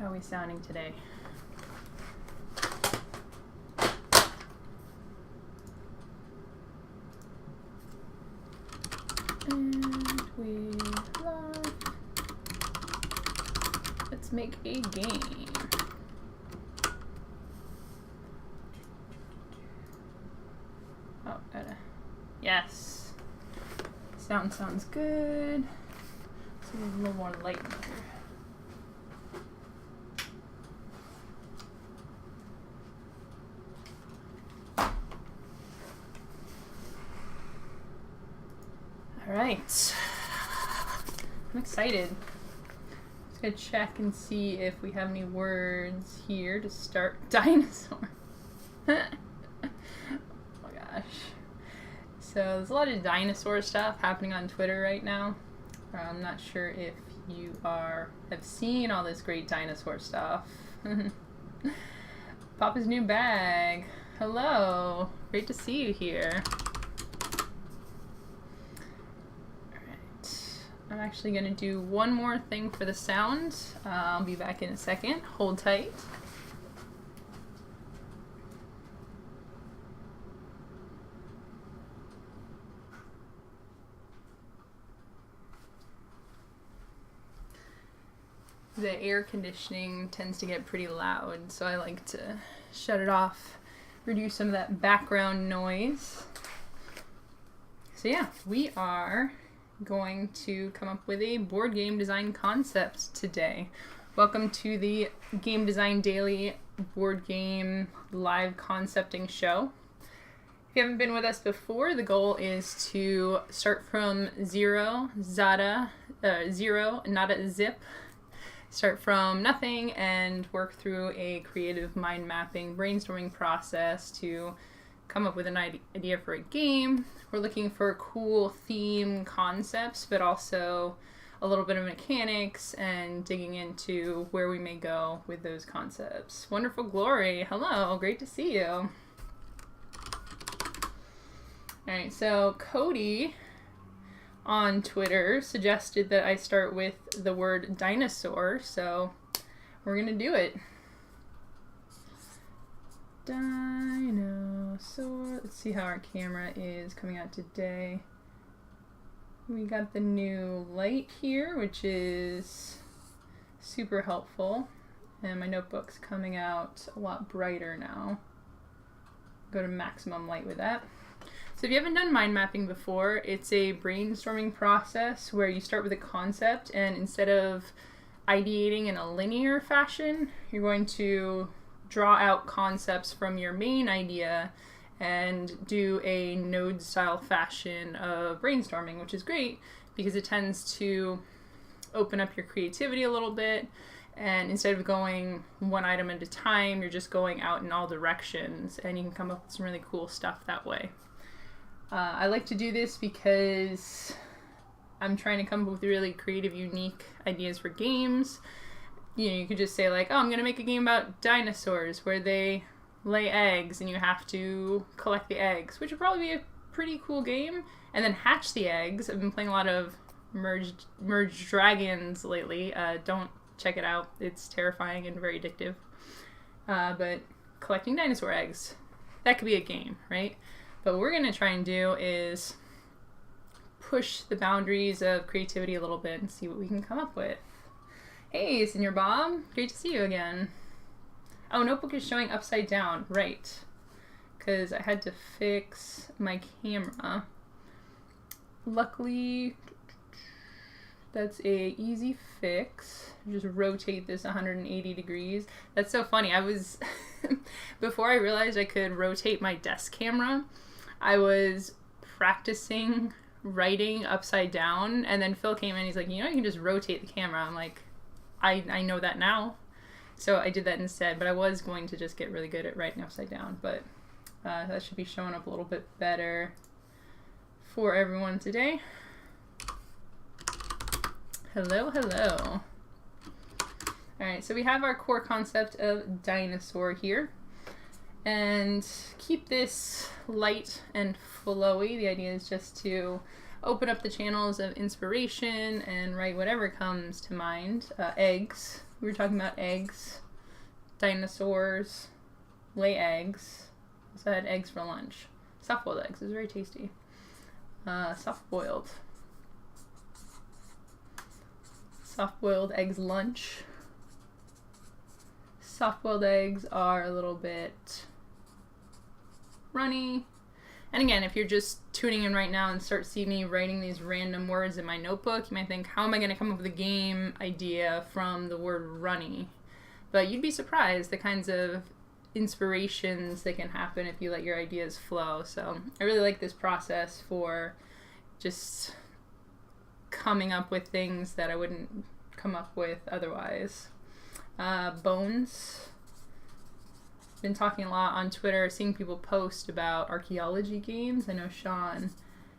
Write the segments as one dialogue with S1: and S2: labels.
S1: How are we sounding today? And we love. Let's make a game. Oh, yes. Sound sounds good. So there's a little more light in here. All right. I'm excited. Just gonna check and see if we have any words here to start. Dinosaur. Oh my gosh. So there's a lot of dinosaur stuff happening on Twitter right now. I'm not sure if you have seen all this great dinosaur stuff. Papa's new bag. Hello. Great to see you here. Alright. I'm actually going to do one more thing for the sound. I'll be back in a second. Hold tight. The air conditioning tends to get pretty loud, so I like to shut it off, reduce some of that background noise. So yeah, we are going to come up with a board game design concept today. Welcome to the Game Design Daily board game live concepting show. If you haven't been with us before, the goal is to start from zero, nada, zip. Start from nothing and work through a creative mind mapping, brainstorming process to come up with an idea for a game. We're looking for cool theme concepts, but also a little bit of mechanics and digging into where we may go with those concepts. Wonderful Glory, hello, great to see you. All right, so Cody on Twitter suggested that I start with the word dinosaur, so we're gonna do it. Dinosaur. Let's see how our camera is coming out today. We got the new light here, which is super helpful, and my notebook's coming out a lot brighter now. Go to maximum light with that. So if you haven't done mind mapping before, it's a brainstorming process where you start with a concept, and instead of ideating in a linear fashion, you're going to draw out concepts from your main idea and do a node style fashion of brainstorming, which is great because it tends to open up your creativity a little bit, and instead of going one item at a time, you're just going out in all directions and you can come up with some really cool stuff that way. I like to do this because I'm trying to come up with really creative, unique ideas for games. You know, you could just say like, oh, I'm going to make a game about dinosaurs where they lay eggs and you have to collect the eggs, which would probably be a pretty cool game. And then hatch the eggs. I've been playing a lot of Merged Dragons lately. Don't check it out. It's terrifying and very addictive. But collecting dinosaur eggs, that could be a game, right? But what we're going to try and do is push the boundaries of creativity a little bit and see what we can come up with. Hey, Senior Bob. Great to see you again. Oh, notebook is showing upside down. Right. Because I had to fix my camera. Luckily, that's a easy fix. Just rotate this 180 degrees. That's so funny. Before I realized I could rotate my desk camera, I was practicing writing upside down, and then Phil came in, he's like, you know, you can just rotate the camera. I'm like, I know that now. So I did that instead, but I was going to just get really good at writing upside down, but that should be showing up a little bit better for everyone today. Hello, hello. All right, so we have our core concept of dinosaur here. And keep this light and flowy. The idea is just to open up the channels of inspiration and write whatever comes to mind. Eggs, We were talking about eggs. Dinosaurs lay eggs. So I had eggs for lunch. Soft-boiled eggs. It was very tasty. Soft-boiled. Soft-boiled eggs lunch. Soft-boiled eggs are a little bit runny. And again, if you're just tuning in right now and start seeing me writing these random words in my notebook, you might think, how am I going to come up with a game idea from the word runny? But you'd be surprised the kinds of inspirations that can happen if you let your ideas flow. So I really like this process for just coming up with things that I wouldn't come up with otherwise. Bones. Been talking a lot on Twitter, seeing people post about archaeology games. I know Sean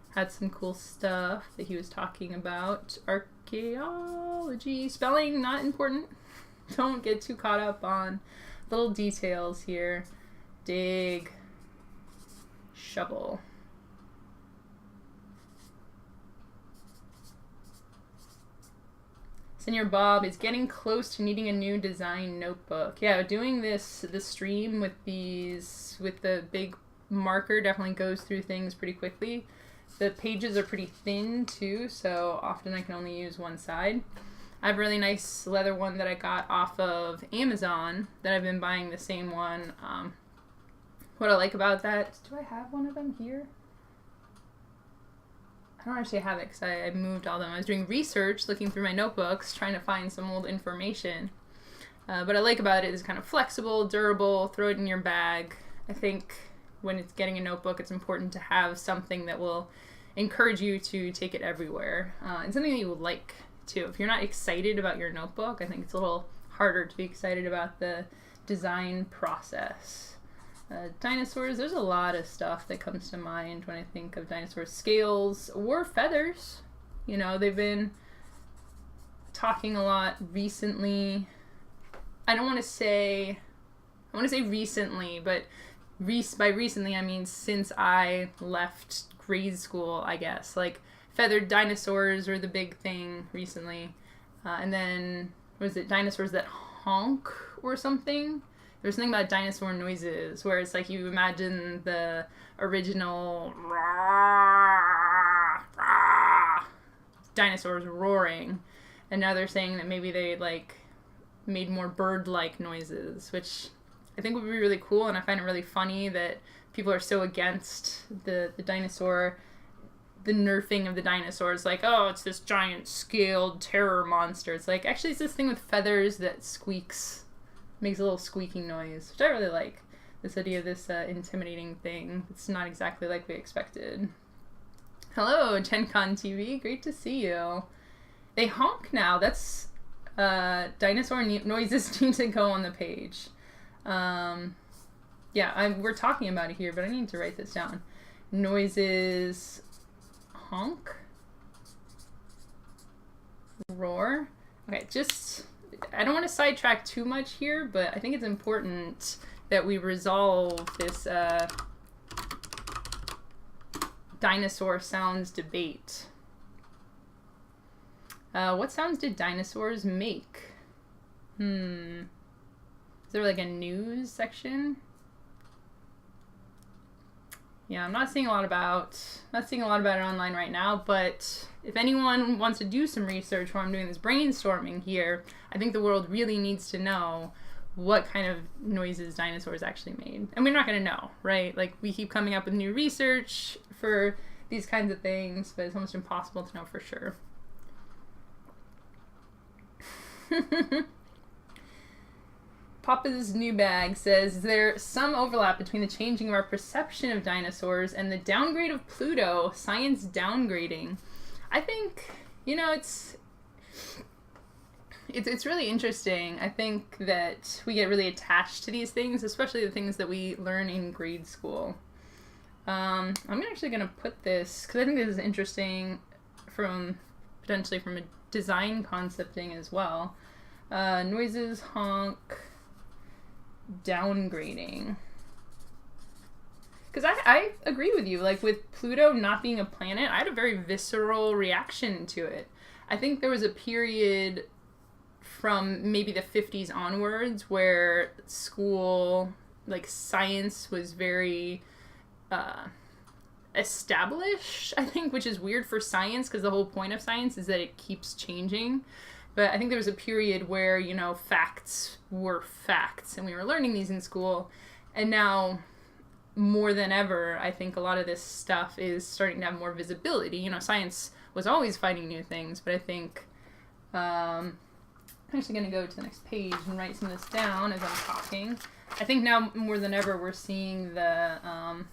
S1: had some cool stuff that he was talking about. Archaeology. Spelling, not important. Don't get too caught up on little details here. Dig. Shovel. Senior Bob is getting close to needing a new design notebook. Yeah, doing this stream with the big marker definitely goes through things pretty quickly. The pages are pretty thin too, so often I can only use one side. I have a really nice leather one that I got off of Amazon that I've been buying the same one. What I like about that, do I have one of them here? I don't actually have it because I moved all of them. I was doing research, looking through my notebooks, trying to find some old information. What I like about it is kind of flexible, durable, throw it in your bag. I think when it's getting a notebook, it's important to have something that will encourage you to take it everywhere. And something that you like, too. If you're not excited about your notebook, I think it's a little harder to be excited about the design process. Dinosaurs, there's a lot of stuff that comes to mind when I think of dinosaurs. Scales or feathers. You know, they've been talking a lot recently. I want to say recently, but by recently I mean since I left grade school, I guess. Like, feathered dinosaurs were the big thing recently. And then, was it dinosaurs that honk or something? There's something about dinosaur noises where it's like you imagine the original dinosaurs roaring, and now they're saying that maybe they like made more bird-like noises, which I think would be really cool. And I find it really funny that people are so against the dinosaur, the nerfing of the dinosaurs. Like, oh, it's this giant scaled terror monster. It's like, actually it's this thing with feathers that squeaks. Makes a little squeaking noise, which I really like. This idea of this intimidating thing. It's not exactly like we expected. Hello, Gen Con TV. Great to see you. They honk now. That's dinosaur noises need to go on the page. Yeah, we're talking about it here, but I need to write this down. Noises honk. Roar. Okay, I don't want to sidetrack too much here, but I think it's important that we resolve this dinosaur sounds debate. What sounds did dinosaurs make? Is there like a news section? Yeah, I'm not seeing a lot about it online right now, but if anyone wants to do some research while I'm doing this brainstorming here, I think the world really needs to know what kind of noises dinosaurs actually made. And we're not going to know, right? Like, we keep coming up with new research for these kinds of things, but it's almost impossible to know for sure. Papa's New Bag says, is there some overlap between the changing of our perception of dinosaurs and the downgrade of Pluto, science downgrading? I think, you know, it's really interesting. I think that we get really attached to these things, especially the things that we learn in grade school. I'm actually going to put this, because I think this is interesting potentially from a design concepting as well. Noises, honk, downgrading. Because I agree with you. Like, with Pluto not being a planet, I had a very visceral reaction to it. I think there was a period from maybe the 50s onwards, where school, like science, was very established, I think, which is weird for science because the whole point of science is that it keeps changing. But I think there was a period where, you know, facts were facts and we were learning these in school. And now, more than ever, I think a lot of this stuff is starting to have more visibility. You know, science was always finding new things, but I think I'm actually going to go to the next page and write some of this down as I'm talking. I think now more than ever we're seeing the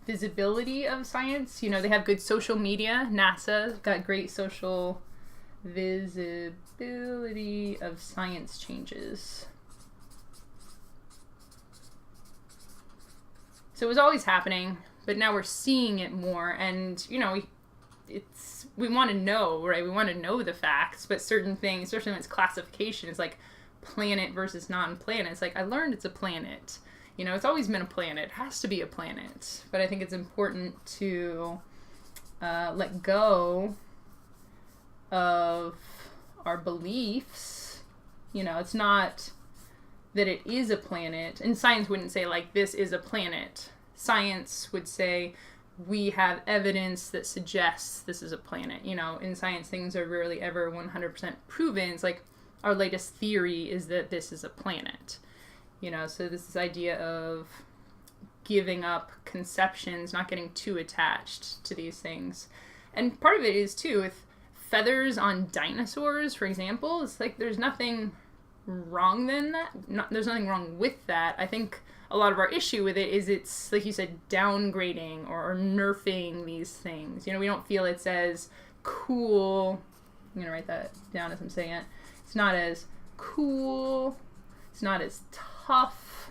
S1: visibility of science. You know, they have good social media. NASA's got great social visibility of science changes. So it was always happening, but now we're seeing it more, and you know, we want to know, right? We want to know the facts, but certain things, especially when it's classification, it's like planet versus non-planet. It's like, I learned it's a planet. You know, it's always been a planet. It has to be a planet. But I think it's important to let go of our beliefs. You know, it's not that it is a planet. And science wouldn't say, like, this is a planet. Science would say, we have evidence that suggests this is a planet. You know, in science, things are rarely ever 100% proven. It's like, our latest theory is that this is a planet. You know, so this idea of giving up conceptions, not getting too attached to these things. And part of it is, too, with feathers on dinosaurs, for example, it's like there's nothing wrong there's nothing wrong with that. I think a lot of our issue with it is it's, like you said, downgrading or nerfing these things. You know, we don't feel it's as cool. I'm going to write that down as I'm saying it. It's not as cool. It's not as tough.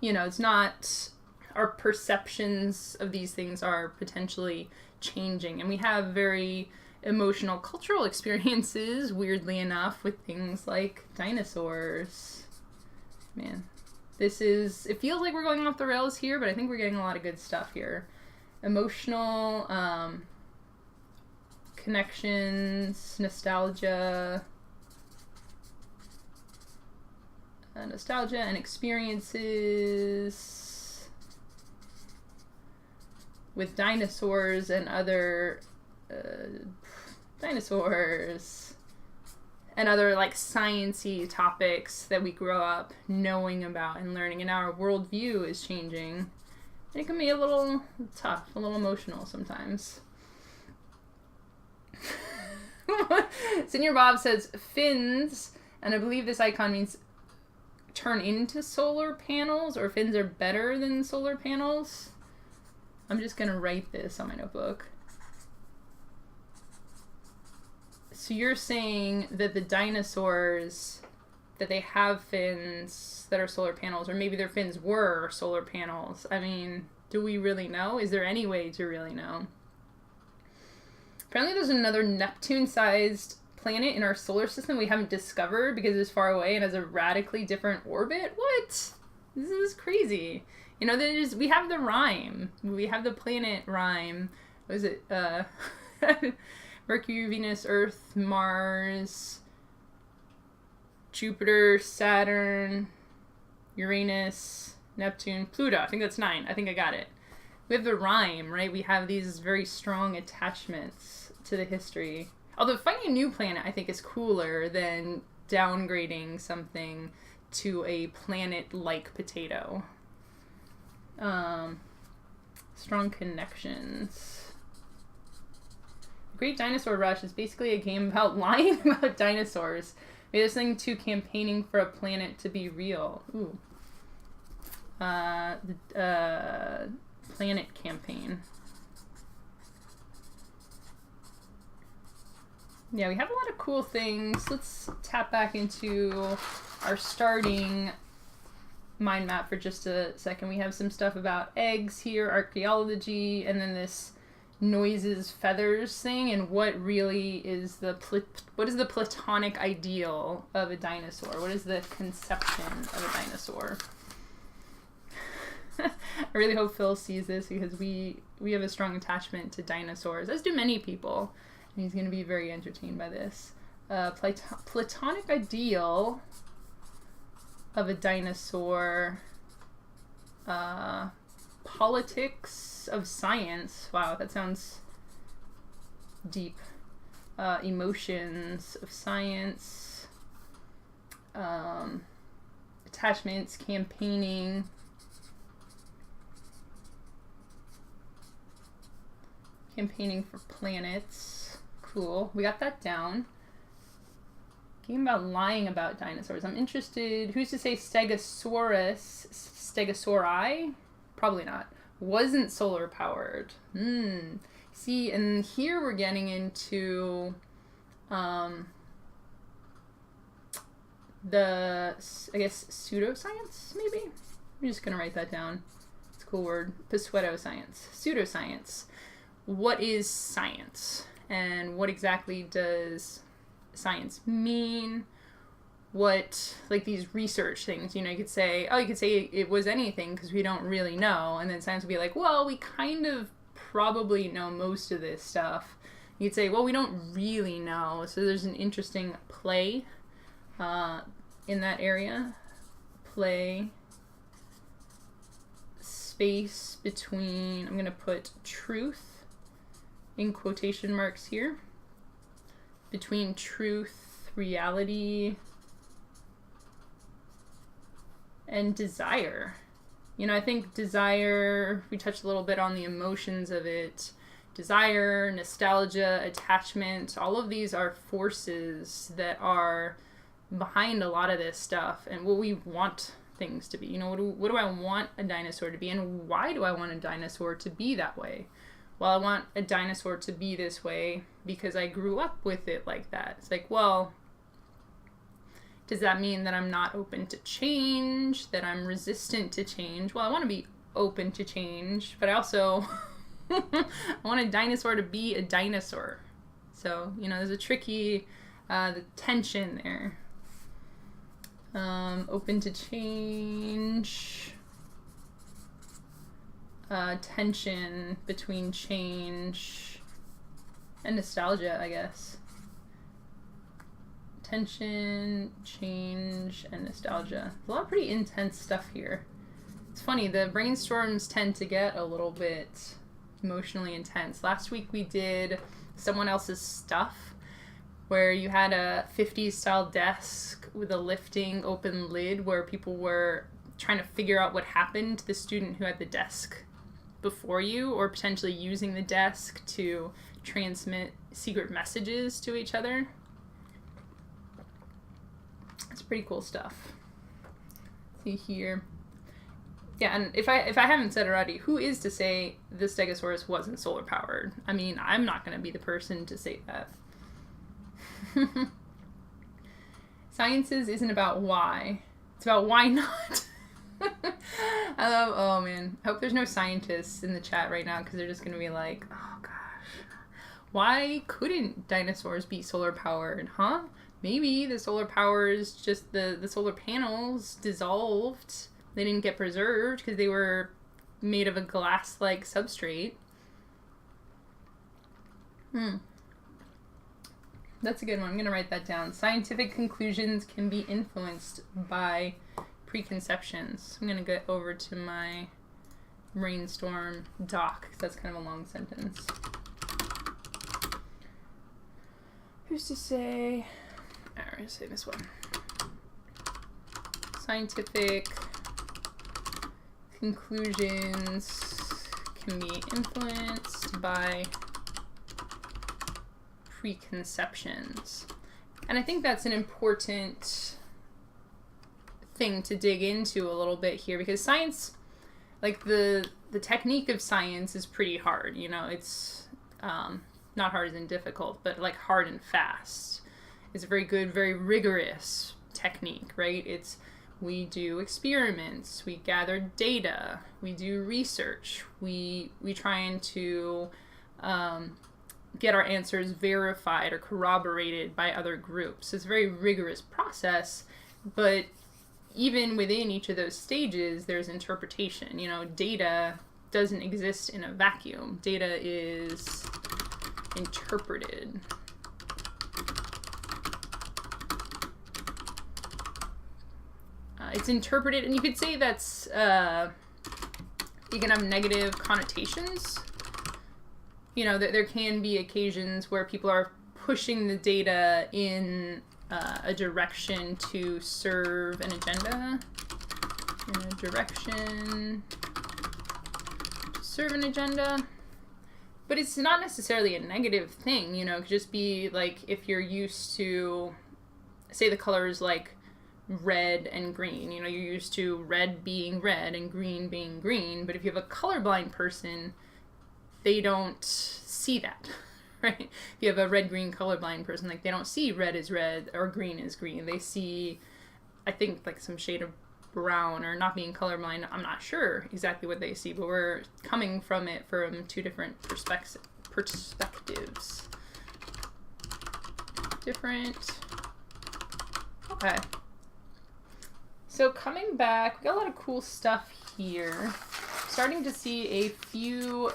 S1: You know, it's not, our perceptions of these things are potentially changing. And we have very emotional cultural experiences, weirdly enough, with things like dinosaurs. Man, it feels like we're going off the rails here, but I think we're getting a lot of good stuff here. Emotional connections, nostalgia and experiences with dinosaurs and other dinosaurs and other like science-y topics that we grow up knowing about and learning, and our worldview is changing. And it can be a little tough, a little emotional sometimes. Senior Bob says fins, and I believe this icon means turn into solar panels, or fins are better than solar panels. I'm just gonna write this on my notebook. So you're saying that the dinosaurs, that they have fins that are solar panels, or maybe their fins were solar panels. I mean, do we really know? Is there any way to really know? Apparently there's another Neptune-sized planet in our solar system we haven't discovered because it's far away and has a radically different orbit. What? This is crazy. You know, we have the rhyme. We have the planet rhyme. What is it? Mercury, Venus, Earth, Mars, Jupiter, Saturn, Uranus, Neptune, Pluto. I think that's 9. I think I got it. We have the rhyme, right? We have these very strong attachments to the history. Although finding a new planet, I think, is cooler than downgrading something to a planet-like potato. Strong connections. Great Dinosaur Rush is basically a game about lying about dinosaurs. Maybe there's something to campaigning for a planet to be real. Ooh. Planet campaign. Yeah, we have a lot of cool things. Let's tap back into our starting mind map for just a second. We have some stuff about eggs here, archaeology, and then this noises, feathers thing, and what really is what is the platonic ideal of a dinosaur? What is the conception of a dinosaur? I really hope Phil sees this because we have a strong attachment to dinosaurs, as do many people. He's going to be very entertained by this. Platonic ideal of a dinosaur. Politics of science. Wow, that sounds deep. Emotions of science. Attachments, campaigning. Campaigning for planets. Cool. We got that down. Game about lying about dinosaurs. I'm interested. Who's to say Stegosauri? Probably not. Wasn't solar powered. See, and here we're getting into the, I guess, pseudoscience, maybe? I'm just going to write that down. It's a cool word. Pseudoscience. Pseudoscience. What is science? And what exactly does science mean? What, like these research things, you could say, it was anything because we don't really know. And then science would be like, well, we kind of probably know most of this stuff. You'd say, well, we don't really know. So there's an interesting play in that area. Play. Space between, I'm going to put truth in quotation marks here. Between truth, reality, and desire. I think desire, we touched a little bit on the emotions of it. Desire, nostalgia, attachment, all of these are forces that are behind a lot of this stuff and what we want things to be. What do I want a dinosaur to be, and why do I want a dinosaur to be that way? Well, I want a dinosaur to be this way because I grew up with it like that. It's like, well, does that mean that I'm not open to change, that I'm resistant to change? Well, I want to be open to change, but I also I want a dinosaur to be a dinosaur. So, there's a tricky the tension there. Open to change. Tension between change and nostalgia, I guess. Tension, change, and nostalgia. There's a lot of pretty intense stuff here. It's funny, the brainstorms tend to get a little bit emotionally intense. Last week we did someone else's stuff, where you had a 50s style desk with a lifting open lid where people were trying to figure out what happened to the student who had the desk before you, or potentially using the desk to transmit secret messages to each other. It's pretty cool stuff. See here. Yeah, and if I haven't said already, who is to say the Stegosaurus wasn't solar powered? I mean, I'm not going to be the person to say that. Sciences isn't about why. It's about why not. Oh man. I hope there's no scientists in the chat right now because they're just going to be like, oh gosh, why couldn't dinosaurs be solar powered, huh? Maybe the solar power is just the solar panels dissolved. They didn't get preserved because they were made of a glass-like substrate. That's a good one. I'm going to write that down. Scientific conclusions can be influenced by preconceptions. I'm going to get over to my brainstorm doc because that's kind of a long sentence. Who's to say... I'm going to say this one. Scientific conclusions can be influenced by preconceptions. And I think that's an important thing to dig into a little bit here, because science, like the technique of science is pretty hard. It's not hard as in difficult, but like hard and fast. It's a very good, very rigorous technique, right? We do experiments, we gather data, we do research, we try to get our answers verified or corroborated by other groups. It's a very rigorous process, but even within each of those stages, there's interpretation. Data doesn't exist in a vacuum. Data is interpreted. It's interpreted, and you could say that's, you can have negative connotations. You know, there can be occasions where people are pushing the data in a direction to serve an agenda. In a direction to serve an agenda. But it's not necessarily a negative thing, you know. It could just be like if you're used to, say the colors like red and green. You know, you're used to red being red and green being green. But if you have a colorblind person, they don't see that, right? If you have a red-green colorblind person, like they don't see red is red or green is green. They see, I think, like some shade of brown, or not being colorblind. I'm not sure exactly what they see, but we're coming from it from two different perspectives. Different. Okay. So coming back, we got a lot of cool stuff here. Starting to see a few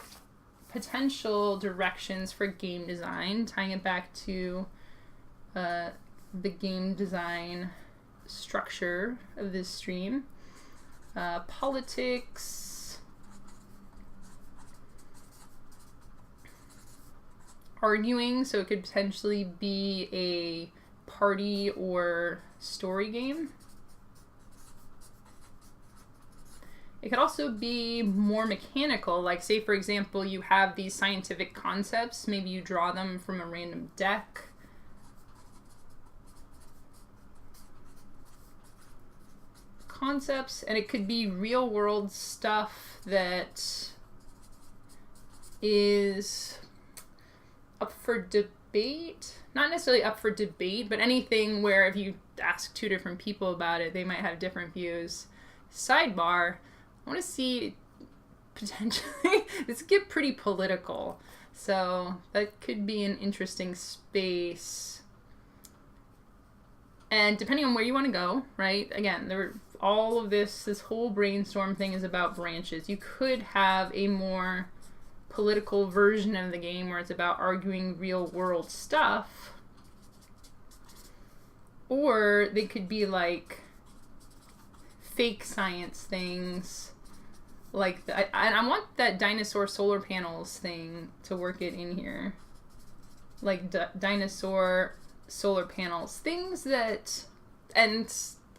S1: potential directions for game design, tying it back to the game design structure of this stream. Politics, arguing, so it could potentially be a party or story game. It could also be more mechanical, like say for example you have these scientific concepts, maybe you draw them from a random deck. Concepts, and it could be real world stuff that is up for debate. Not necessarily up for debate, but anything where if you ask two different people about it, they might have different views. Sidebar. I want to see potentially, this could get pretty political, so that could be an interesting space. And depending on where you want to go, right? Again, all of this whole brainstorm thing is about branches. You could have a more political version of the game where it's about arguing real world stuff, or they could be like fake science things. Like, I want that dinosaur solar panels thing to work it in here. Like, dinosaur solar panels. Things that, and,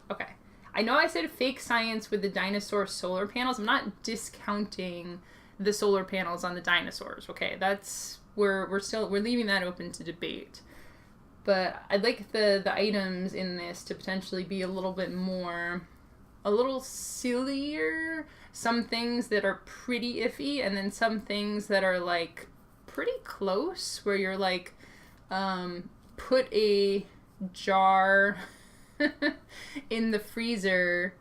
S1: okay. I know I said fake science with the dinosaur solar panels. I'm not discounting the solar panels on the dinosaurs, okay? That's, we're leaving that open to debate. But I'd like the items in this to potentially be a little bit more, a little sillier. Some things that are pretty iffy, and then some things that are like pretty close, where you're like, put a jar in the freezer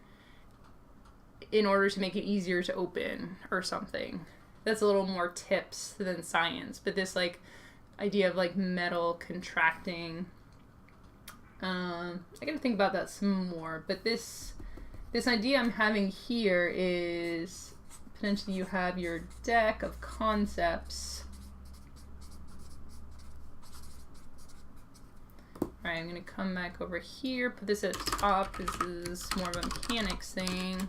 S1: in order to make it easier to open or something. That's a little more tips than science, but this like idea of like metal contracting, I gotta think about that some more. But this idea I'm having here is potentially you have your deck of concepts. Alright, I'm going to come back over here, put this at the top. This is more of a mechanics thing.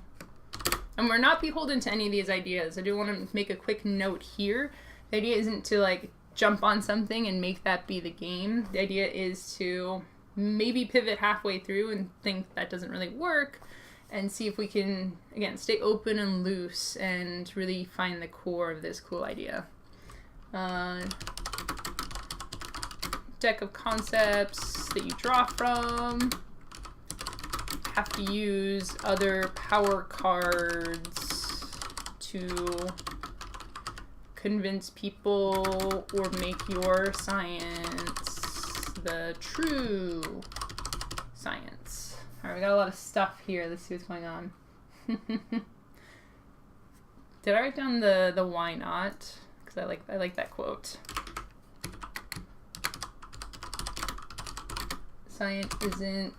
S1: And we're not beholden to any of these ideas. I do want to make a quick note here. The idea isn't to like jump on something and make that be the game. The idea is to maybe pivot halfway through and think that doesn't really work, and see if we can, again, stay open and loose and really find the core of this cool idea. Deck of concepts that you draw from. Have to use other power cards to convince people or make your science the true science. Alright, we got a lot of stuff here. Let's see what's going on. Did I write down the why not? Because I like that quote. Science isn't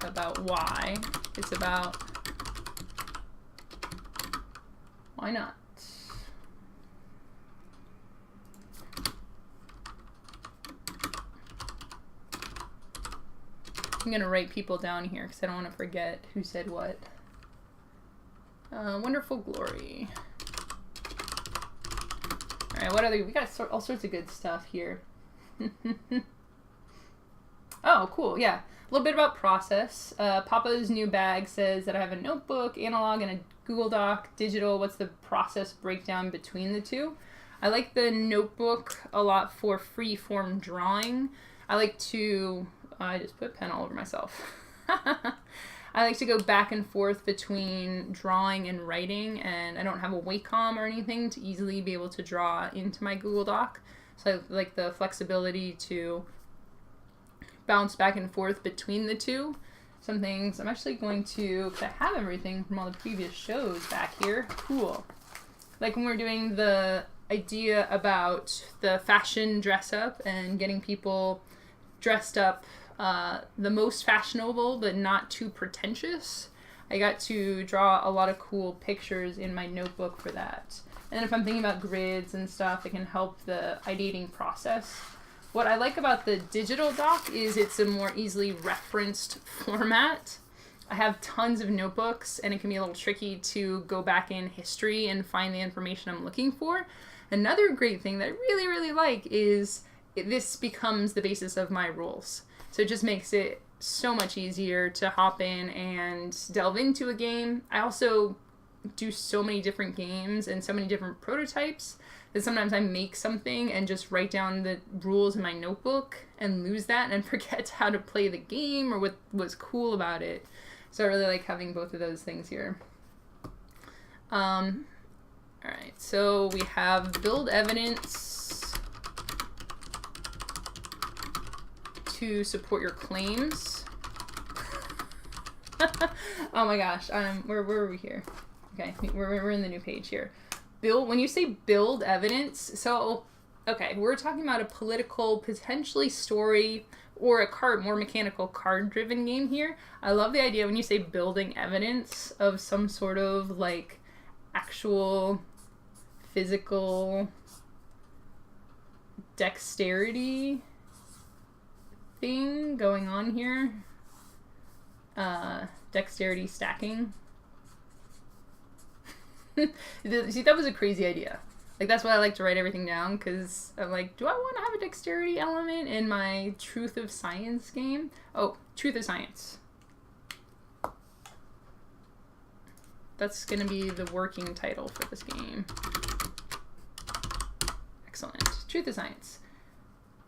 S1: about why, it's about why not. I'm going to write people down here because I don't want to forget who said what. Wonderful Glory. All right, what other? We got all sorts of good stuff here. Oh, cool. Yeah. A little bit about process. Papa's new bag says that I have a notebook, analog, and a Google Doc, digital. What's the process breakdown between the two? I like the notebook a lot for free form drawing. I like to, I just put pen all over myself. I like to go back and forth between drawing and writing, and I don't have a Wacom or anything to easily be able to draw into my Google Doc. So I like the flexibility to bounce back and forth between the two. Some things I'm actually going to, because I have everything from all the previous shows back here. Cool. Like when we're doing the idea about the fashion dress up and getting people dressed up the most fashionable but not too pretentious. I got to draw a lot of cool pictures in my notebook for that. And if I'm thinking about grids and stuff, it can help the ideating process. What I like about the digital doc is it's a more easily referenced format. I have tons of notebooks and it can be a little tricky to go back in history and find the information I'm looking for. Another great thing that I really, really like is this becomes the basis of my rules. So it just makes it so much easier to hop in and delve into a game. I also do so many different games and so many different prototypes that sometimes I make something and just write down the rules in my notebook and lose that and forget how to play the game or what was cool about it. So I really like having both of those things here. All right, so we have build evidence to support your claims. Oh my gosh, where were we here? Okay, we're in the new page here. When you say build evidence, so, okay, we're talking about a political, potentially story, or a more mechanical card-driven game here. I love the idea when you say building evidence of some sort of, like, actual physical dexterity thing going on here. Dexterity stacking. See, that was a crazy idea. Like, that's why I like to write everything down, because I'm like, do I want to have a dexterity element in my Truth of Science game? Oh, Truth of Science. That's going to be the working title for this game. Excellent. Truth of Science.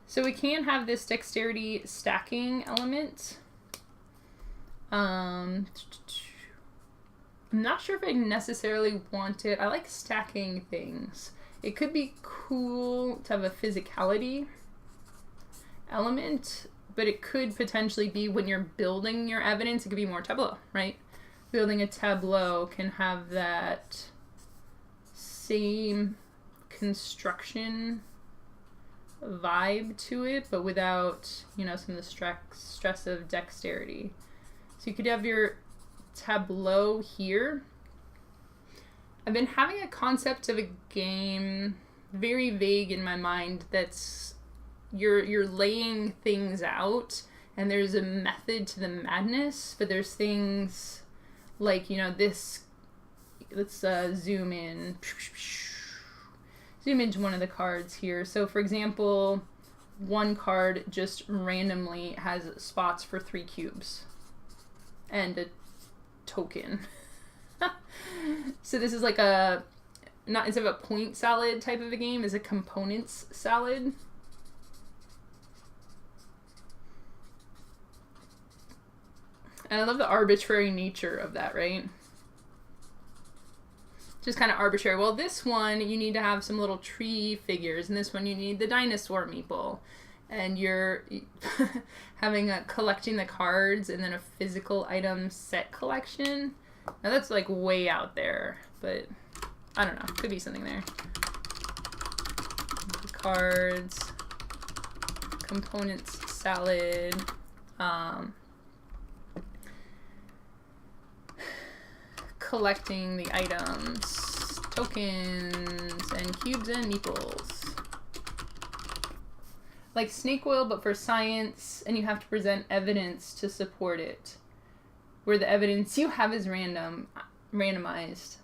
S1: So we can have this dexterity stacking element. I'm not sure if I necessarily want it. I like stacking things. It could be cool to have a physicality element, but it could potentially be when you're building your evidence, it could be more tableau, right? Building a tableau can have that same construction vibe to it, but without, you know, some of the stress of dexterity. So you could have your tableau here. I've been having a concept of a game very vague in my mind that's you're laying things out and there's a method to the madness, but there's things like, you know, this, let's zoom into one of the cards here. So for example, one card just randomly has spots for 3 cubes and a token. So this is like a, not instead of a point salad type of a game, is a components salad. And I love the arbitrary nature of that, right? Just kind of arbitrary. Well, this one, you need to have some little tree figures, and this one you need the dinosaur meeple. And you're having collecting the cards and then a physical item set collection. Now that's like way out there, but I don't know. Could be something there. Cards, components, salad, collecting the items, tokens, and cubes and meeples. like snake oil, but for science, and you have to present evidence to support it, where the evidence you have is randomized.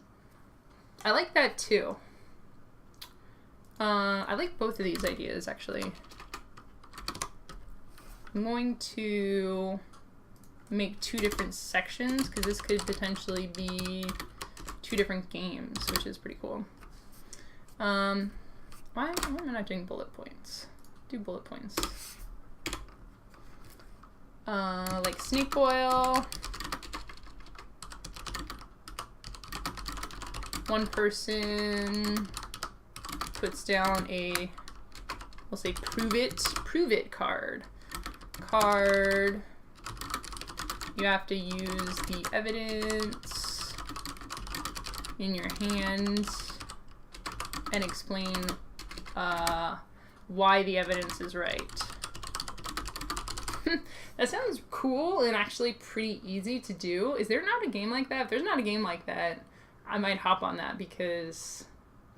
S1: I like that too. I like both of these ideas, actually. I'm going to make 2 different sections, because this could potentially be 2 different games, which is pretty cool. Why am I not doing bullet points? Do bullet points. Like snake oil. One person puts down a, we'll say prove it card. You have to use the evidence in your hand and explain why the evidence is right. That sounds cool and actually pretty easy to do. Is there not a game like that? If there's not a game like that, I might hop on that, because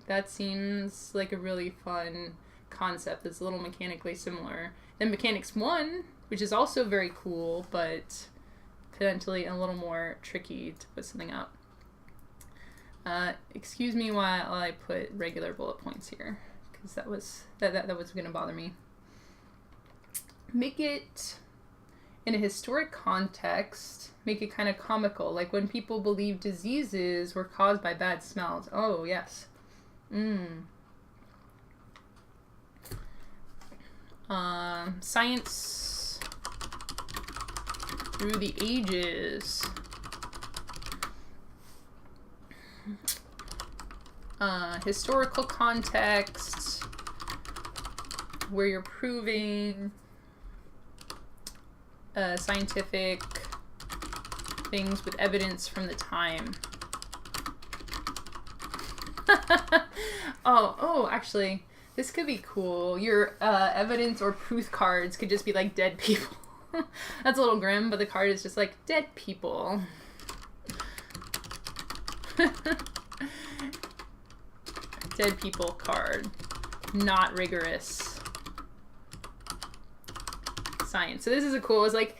S1: that seems like a really fun concept that's a little mechanically similar. Then Mechanics 1, which is also very cool, but potentially a little more tricky to put something up. Excuse me while I put regular bullet points here, because that was going to bother me. Make it in a historic context. Make it kind of comical, like when people believe diseases were caused by bad smells. Oh yes. Science through the ages. Historical context, where you're proving scientific things with evidence from the time. Actually, this could be cool. Your evidence or proof cards could just be like dead people. That's a little grim, but the card is just like dead people. Dead people card. Not rigorous science. So this is a cool, it's like,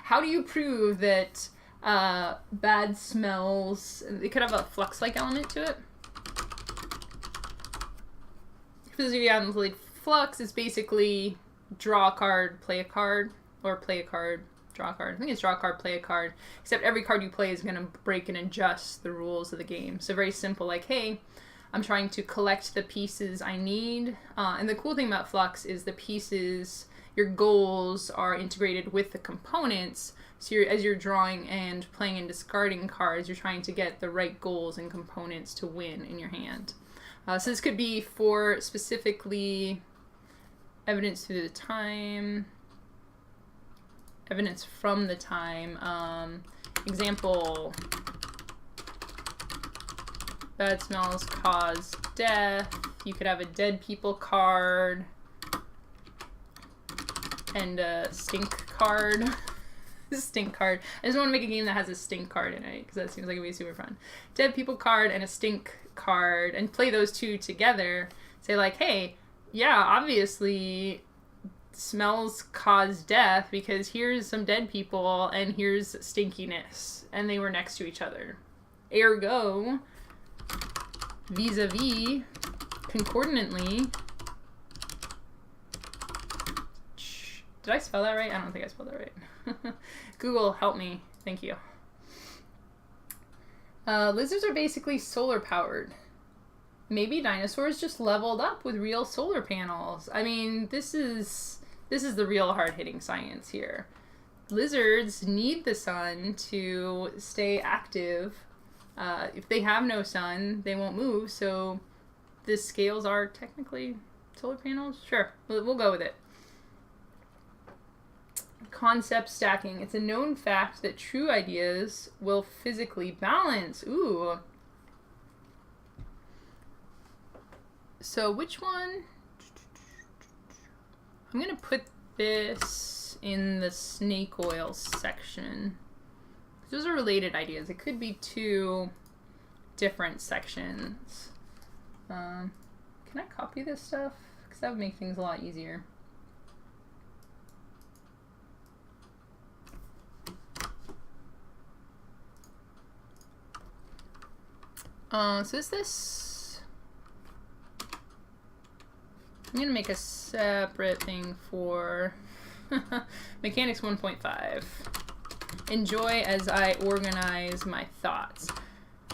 S1: how do you prove that bad smells, it could have a flux-like element to it. Because if you haven't played Flux, it's basically draw a card, play a card, or play a card, draw a card. I think it's draw a card, play a card, except every card you play is going to break and adjust the rules of the game. So very simple, like, hey, I'm trying to collect the pieces I need. And the cool thing about Flux is the pieces, your goals are integrated with the components. So as you're drawing and playing and discarding cards, you're trying to get the right goals and components to win in your hand. So this could be for specifically evidence through the time, evidence from the time. Example, bad smells cause death. You could have a dead people card and a stink card. Stink card. I just want to make a game that has a stink card in it, because that seems like it'd be super fun. Dead people card and a stink card, and play those two together. Say like, hey, yeah, obviously smells cause death because here's some dead people and here's stinkiness, and they were next to each other. Ergo, vis-a-vis, concordantly. Did I spell that right? I don't think I spelled that right. Google, help me. Thank you. Lizards are basically solar powered. Maybe dinosaurs just leveled up with real solar panels. I mean, this is the real hard-hitting science here. Lizards need the sun to stay active. If they have no sun, they won't move, so the scales are technically solar panels? Sure, we'll go with it. Concept stacking. It's a known fact that true ideas will physically balance. Ooh. So which one? I'm going to put this in the snake oil section. Those are related ideas. It could be two different sections. Can I copy this stuff? because that would make things a lot easier. So is this... I'm going to make a separate thing for Mechanics 1.5. Enjoy as I organize my thoughts.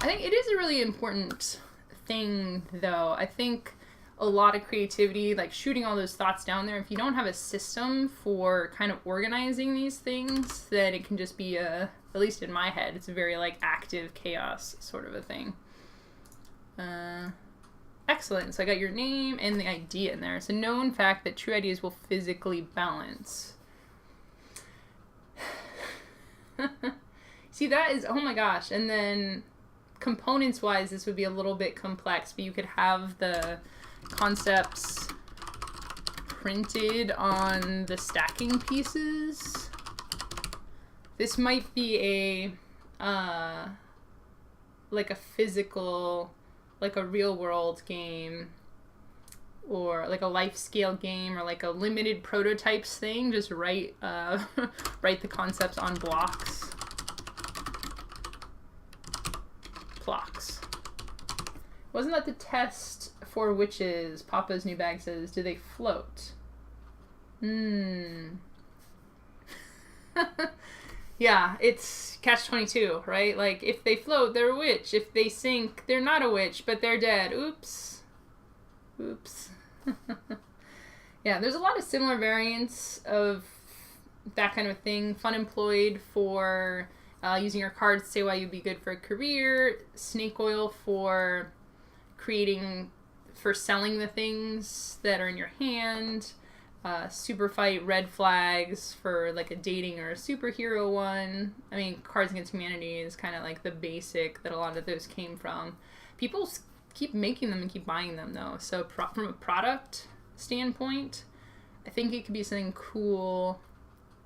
S1: I think it is a really important thing, though. I think a lot of creativity, like shooting all those thoughts down there, if you don't have a system for kind of organizing these things, then it can just be at least in my head, it's a very like active chaos sort of a thing. Excellent. So I got your name and the idea in there. It's a known fact that true ideas will physically balance. See, that is, oh my gosh. And then components wise, this would be a little bit complex, but you could have the concepts printed on the stacking pieces. This might be a like a physical, like a real world game, or like a life scale game, or like a limited prototypes thing. Just write write the concepts on blocks. Wasn't that the test for witches? Papa's new bag says, do they float? Yeah, it's catch-22, right? Like, if they float, they're a witch. If they sink, they're not a witch, but they're dead. Oops. Oops. Yeah, there's a lot of similar variants of that kind of thing. Fun employed for using your cards to say why you'd be good for a career. Snake oil for selling the things that are in your hand. Super fight, red flags for like a dating or a superhero one. I mean, Cards Against Humanity is kind of like the basic that a lot of those came from. People keep making them and keep buying them though. So from a product standpoint, I think it could be something cool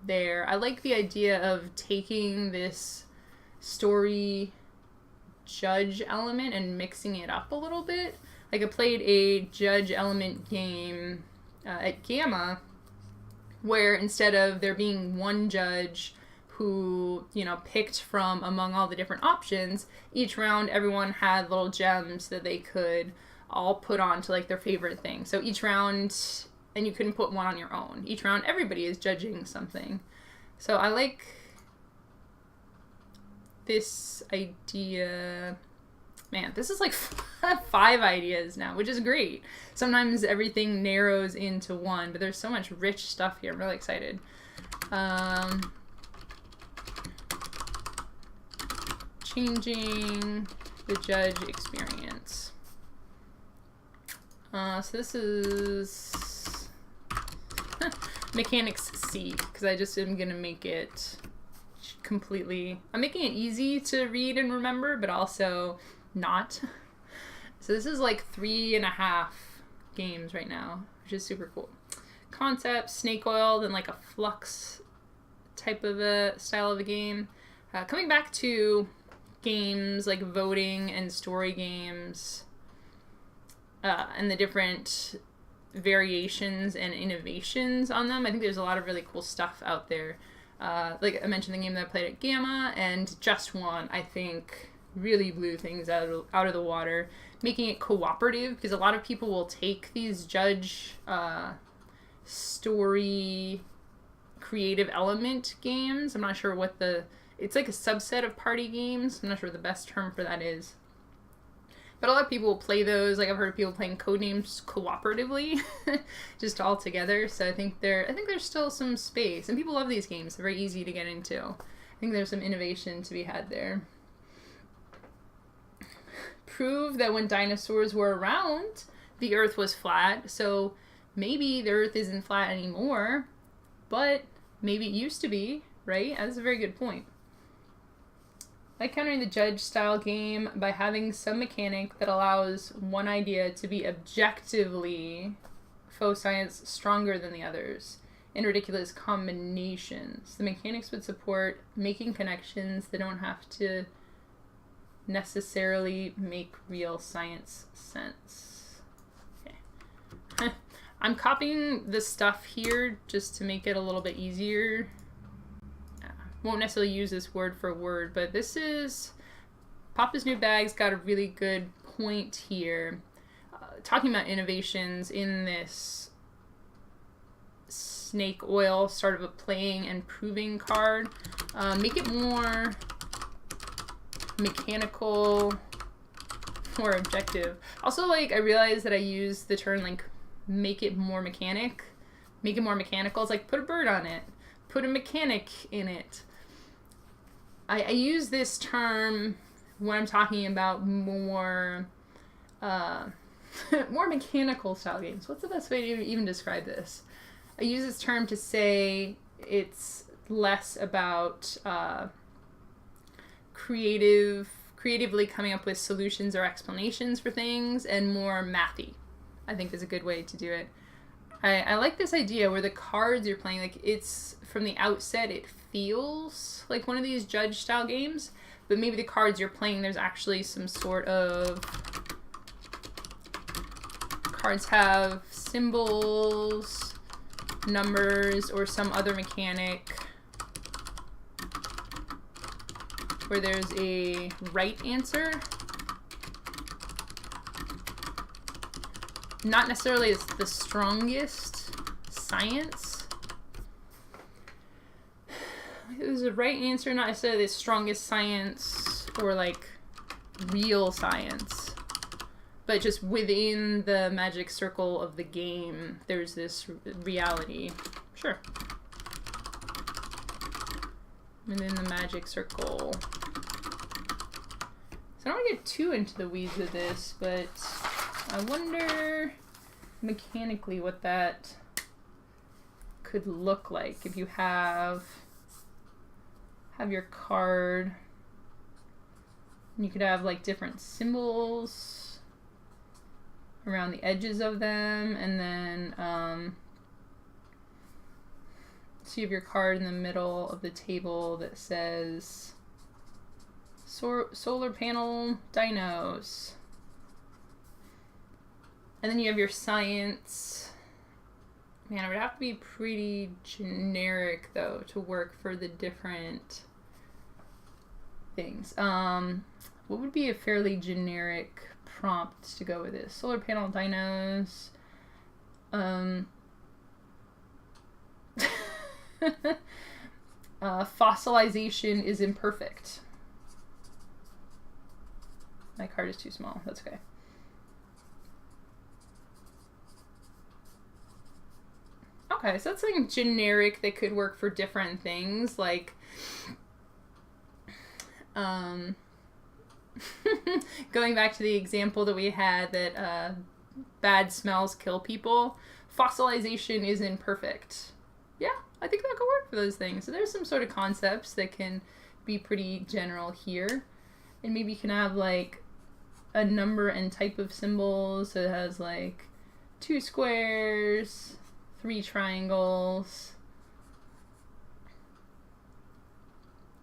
S1: there. I like the idea of taking this story judge element and mixing it up a little bit. Like I played a judge element game at Gamma, where instead of there being one judge who, you know, picked from among all the different options, each round everyone had little gems that they could all put on to like their favorite thing. So each round, and you couldn't put one on your own. Each round everybody is judging something. So I like this idea. Man, this is like 5 ideas now, which is great. Sometimes everything narrows into one, but there's so much rich stuff here. I'm really excited. Changing the judge experience. So this is Mechanics C, because I just am going to make it completely... I'm making it easy to read and remember, but also not. So this is like 3.5 games right now, which is super cool. Concept, snake oil, then like a flux type of a style of a game. Coming back to games like voting and story games, and the different variations and innovations on them. I think there's a lot of really cool stuff out there. Like I mentioned, the game that I played at Gamma, and Just One, I think really blew things out of the water, making it cooperative, because a lot of people will take these judge story creative element games. I'm not sure what it's like a subset of party games. I'm not sure what the best term for that is. But a lot of people will play those. Like I've heard of people playing Codenames cooperatively, just all together. So I think there's still some space, and people love these games. They're very easy to get into. I think there's some innovation to be had there. Prove that when dinosaurs were around, the Earth was flat. So maybe the Earth isn't flat anymore, but maybe it used to be, right? That's a very good point. Like countering the judge style game by having some mechanic that allows one idea to be objectively faux science stronger than the others in ridiculous combinations. The mechanics would support making connections that don't have to necessarily make real science sense. Okay. I'm copying the stuff here just to make it a little bit easier. Won't necessarily use this word for word, but this is Papa's New Bag's got a really good point here. Talking about innovations in this snake oil, sort of a playing and proving card. Make it more mechanical, more objective. Also, like, I realized that I use the term, like, make it more mechanical. It's like, put a bird on it. Put a mechanic in it. I use this term when I'm talking about more more mechanical style games. What's the best way to even describe this? I use this term to say it's less about creatively coming up with solutions or explanations for things, and more mathy, I think, is a good way to do it. I like this idea where the cards you're playing, like, it's from the outset, it feels like one of these judge style games, but maybe the cards you're playing, there's actually some sort of, cards have symbols, numbers, or some other mechanic where there's a right answer. Not necessarily the strongest science. There's a right answer, not necessarily the strongest science or like real science, but just within the magic circle of the game, there's this reality. Sure. Within the magic circle. So I don't want to get too into the weeds of this, but I wonder mechanically what that could look like if you have your card. You could have like different symbols around the edges of them, and then so you have your card in the middle of the table that says solar panel dinos. And then you have your science. Man, it would have to be pretty generic, though, to work for the different things. What would be a fairly generic prompt to go with this? Solar panel dinos. Fossilization is imperfect. My card is too small. That's okay. Okay, so that's something generic that could work for different things, like going back to the example that we had that bad smells kill people. Fossilization is imperfect. Yeah, I think that could work for those things. So there's some sort of concepts that can be pretty general here. And maybe you can have like a number and type of symbols. So it has like 2 squares, 3 triangles,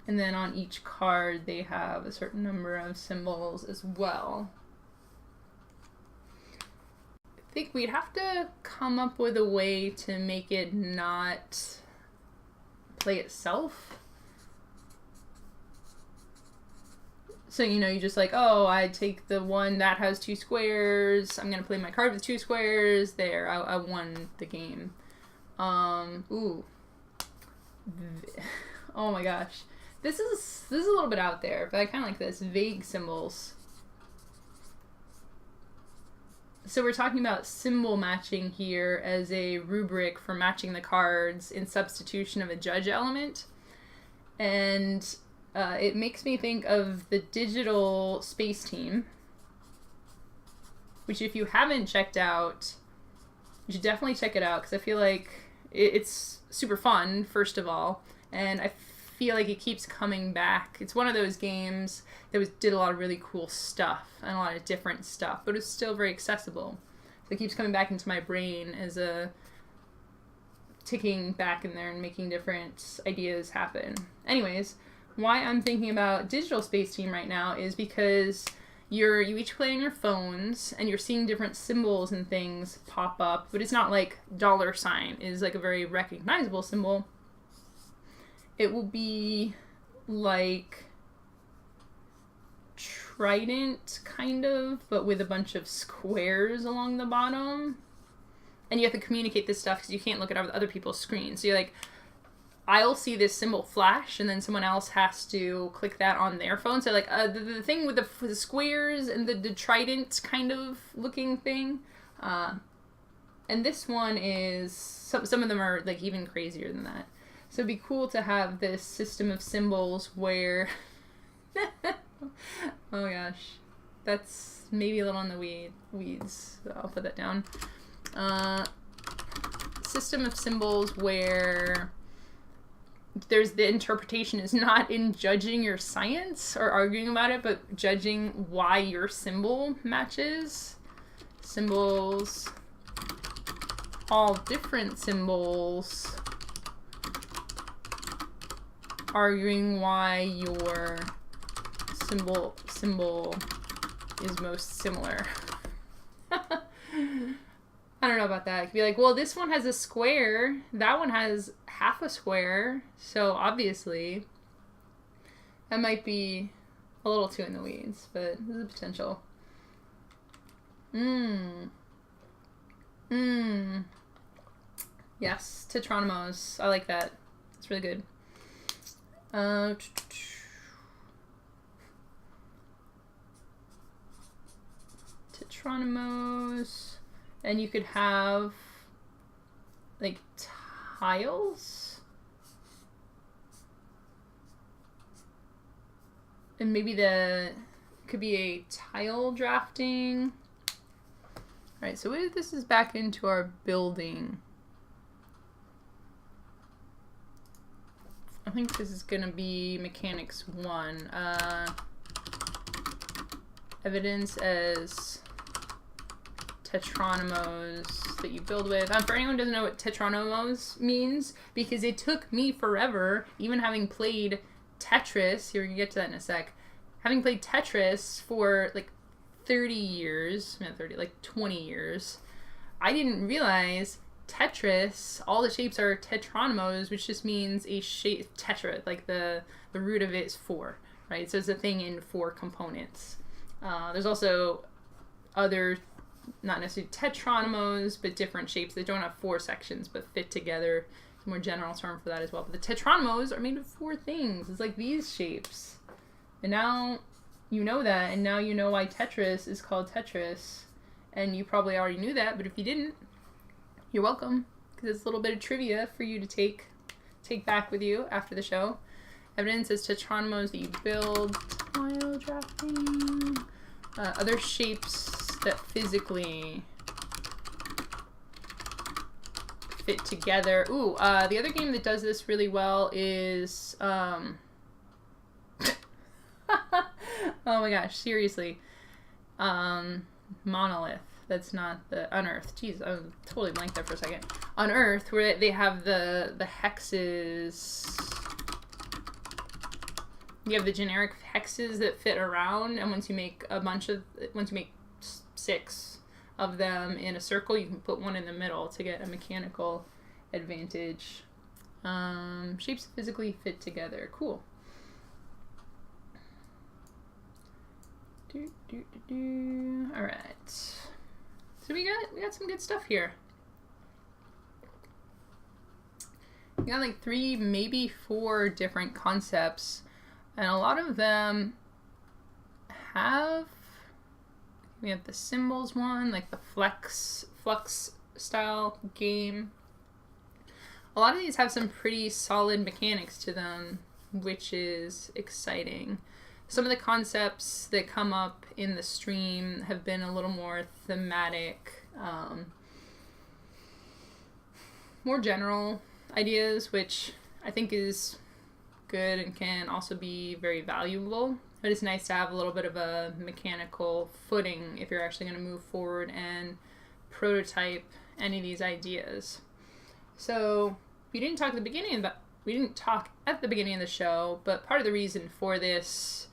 S1: and then on each card they have a certain number of symbols as well. I think we'd have to come up with a way to make it not play itself. So, you know, you just like, oh, I take the one that has 2 squares. I'm going to play my card with 2 squares. There, I won the game. Ooh. Oh my gosh. This is a little bit out there, but I kind of like this. Vague symbols. So we're talking about symbol matching here as a rubric for matching the cards in substitution of a judge element. And it makes me think of the digital space team, which if you haven't checked out, you should definitely check it out, because I feel like it's super fun, first of all, and I feel like it keeps coming back. It's one of those games that did a lot of really cool stuff and a lot of different stuff, but it's still very accessible. So it keeps coming back into my brain as a ticking back in there and making different ideas happen. Anyways, why I'm thinking about Digital Space Team right now is because you each play on your phones, and you're seeing different symbols and things pop up, but it's not like $sign is like a very recognizable symbol. It will be like trident, kind of, but with a bunch of squares along the bottom. And you have to communicate this stuff because you can't look at other people's screens. So you're like, I'll see this symbol flash, and then someone else has to click that on their phone. So like the thing with the squares and the trident kind of looking thing. And this one is, some of them are like even crazier than that. So it'd be cool to have this system of symbols where, oh gosh, that's maybe a little on the weeds. So I'll put that down. System of symbols where there's the interpretation is not in judging your science or arguing about it, but judging why your symbol matches. Symbols, all different symbols, arguing why your symbol is most similar. I don't know about that. It could be like, well, this one has a square, that one has half a square, so obviously that might be a little too in the weeds, but there's a potential. Yes, Tetronymos. I like that. It's really good. Tetronymos. And you could have like tiles. And maybe could be a tile drafting. Alright, so this is back into our building. I think this is gonna be mechanics 1. Evidence as Tetronymos that you build with. For anyone who doesn't know what Tetronymos means, because it took me forever, even having played Tetris, you're gonna get to that in a sec, having played Tetris for like 30 years, not 30, like 20 years, I didn't realize Tetris, all the shapes are Tetronymos, which just means a shape, tetra, like the root of it is 4, right? So it's a thing in 4 components. There's also other, not necessarily Tetronymos, but different shapes that don't have 4 sections but fit together. It's a more general term for that as well. But the Tetronymos are made of 4 things. It's like these shapes. And now you know that, and now you know why Tetris is called Tetris. And you probably already knew that, but if you didn't, you're welcome, because it's a little bit of trivia for you to take back with you after the show. Evidence is Tetronymos that you build. Tile drafting. Other shapes that physically fit together. Ooh, the other game that does this really well is oh my gosh, seriously. Monolith. That's not the Unearth. Jeez, I totally blanked there for a second. Unearth, where they have the hexes. You have the generic hexes that fit around, and once you make 6 of them in a circle, you can put one in the middle to get a mechanical advantage. Shapes physically fit together. Cool. All right. So we got some good stuff here. We got like 3, maybe 4 different concepts, and a lot of them we have the symbols one, like the flux style game. A lot of these have some pretty solid mechanics to them, which is exciting. Some of the concepts that come up in the stream have been a little more thematic, more general ideas, which I think is good and can also be very valuable. But it's nice to have a little bit of a mechanical footing if you're actually going to move forward and prototype any of these ideas. So we didn't talk at the beginning of the show, but part of the reason for this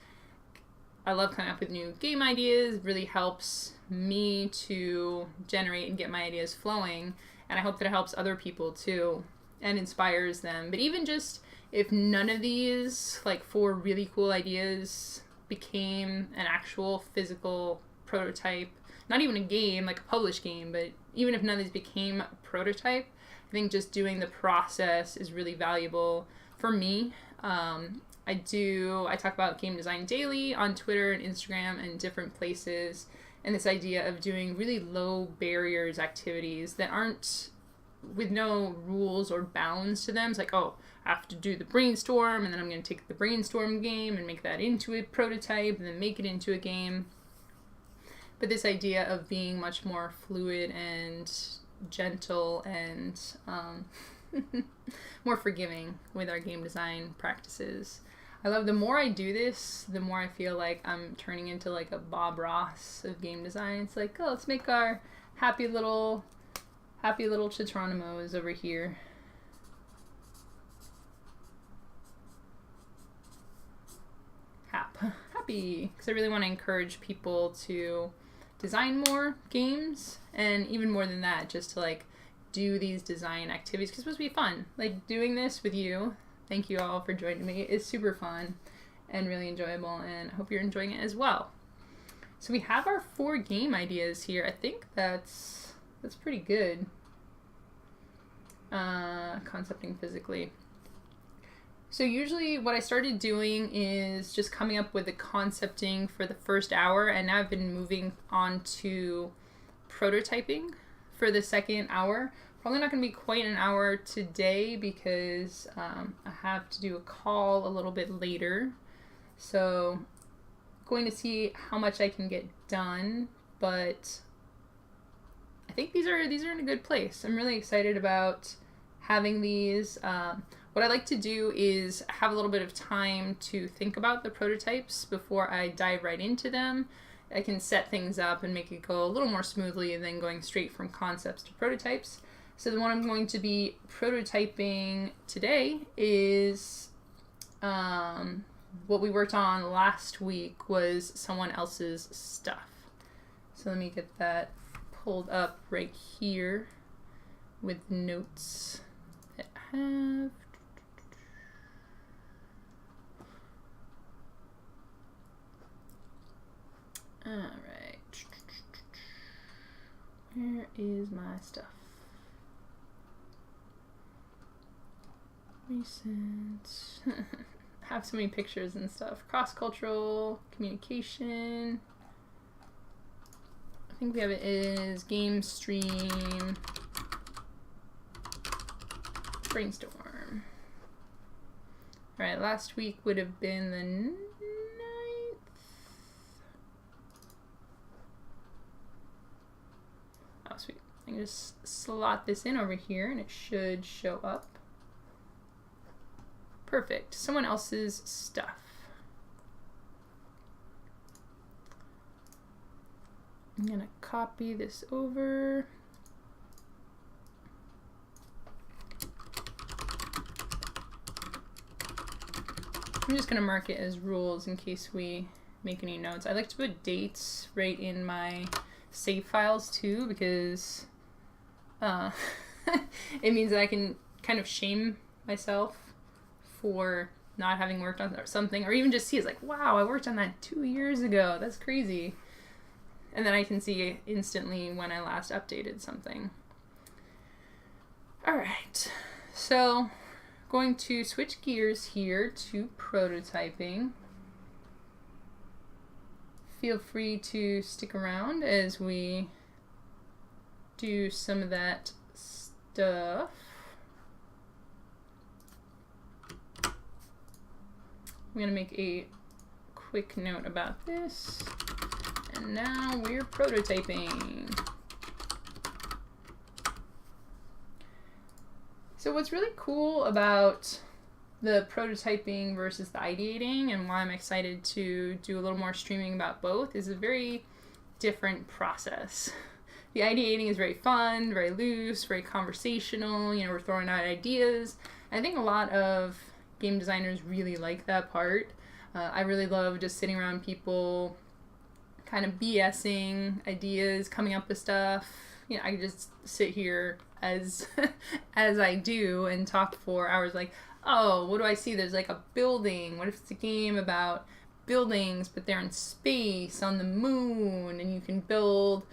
S1: I love coming up with new game ideas. It really helps me to generate and get my ideas flowing. And I hope that it helps other people too and inspires them. But even just if none of these, like 4 really cool ideas, became an actual physical prototype, not even a game, like a published game, but even if none of these became a prototype, I think just doing the process is really valuable for me. I talk about Game Design Daily on Twitter and Instagram and different places, and this idea of doing really low barriers activities that aren't with no rules or bounds to them. It's like, oh, I have to do the brainstorm, and then I'm going to take the brainstorm game and make that into a prototype and then make it into a game. But this idea of being much more fluid and gentle and more forgiving with our game design practices. I love, the more I do this, the more I feel like I'm turning into like a Bob Ross of game design. It's like, oh, let's make our happy little Chitronimos over here. Happy, because I really want to encourage people to design more games, and even more than that, just to like do these design activities, because it's supposed to be fun. Like doing this with you, thank you all for joining me, it's super fun and really enjoyable, and I hope you're enjoying it as well. So we have our 4 game ideas here. I think that's pretty good. Concepting physically. So usually what I started doing is just coming up with the concepting for the first hour, and now I've been moving on to prototyping for the second hour. Probably not going to be quite an hour today because I have to do a call a little bit later. So going to see how much I can get done, but I think these are in a good place. I'm really excited about having these. What I like to do is have a little bit of time to think about the prototypes before I dive right into them. I can set things up and make it go a little more smoothly than going straight from concepts to prototypes. So the one I'm going to be prototyping today is what we worked on last week was someone else's stuff. So let me get that pulled up right here with notes that I have. Alright. Where is my stuff? Recent. I have so many pictures and stuff. Cross-cultural communication. I think we have it is game stream brainstorm. Alright, last week would have been the 9th. Oh, sweet. I can just slot this in over here and it should show up. Perfect. Someone else's stuff. I'm going to copy this over. I'm just going to mark it as rules in case we make any notes. I like to put dates right in my save files too, because it means that I can kind of shame myself for not having worked on something, or even just see it's like, wow, I worked on that 2 years ago. That's crazy. And then I can see instantly when I last updated something. All right, so going to switch gears here to prototyping. Feel free to stick around as we do some of that stuff. I'm going to make a quick note about this. And now we're prototyping. So what's really cool about the prototyping versus the ideating, and why I'm excited to do a little more streaming about both, is a very different process. The ideating is very fun, very loose, very conversational. You know, we're throwing out ideas. I think a lot of game designers really like that part. I really love just sitting around people, kind of BSing ideas, coming up with stuff. You know, I could just sit here as as I do and talk for hours. Like, oh, what do I see? There's like a building. What if it's a game about buildings, but they're in space on the moon, and you can build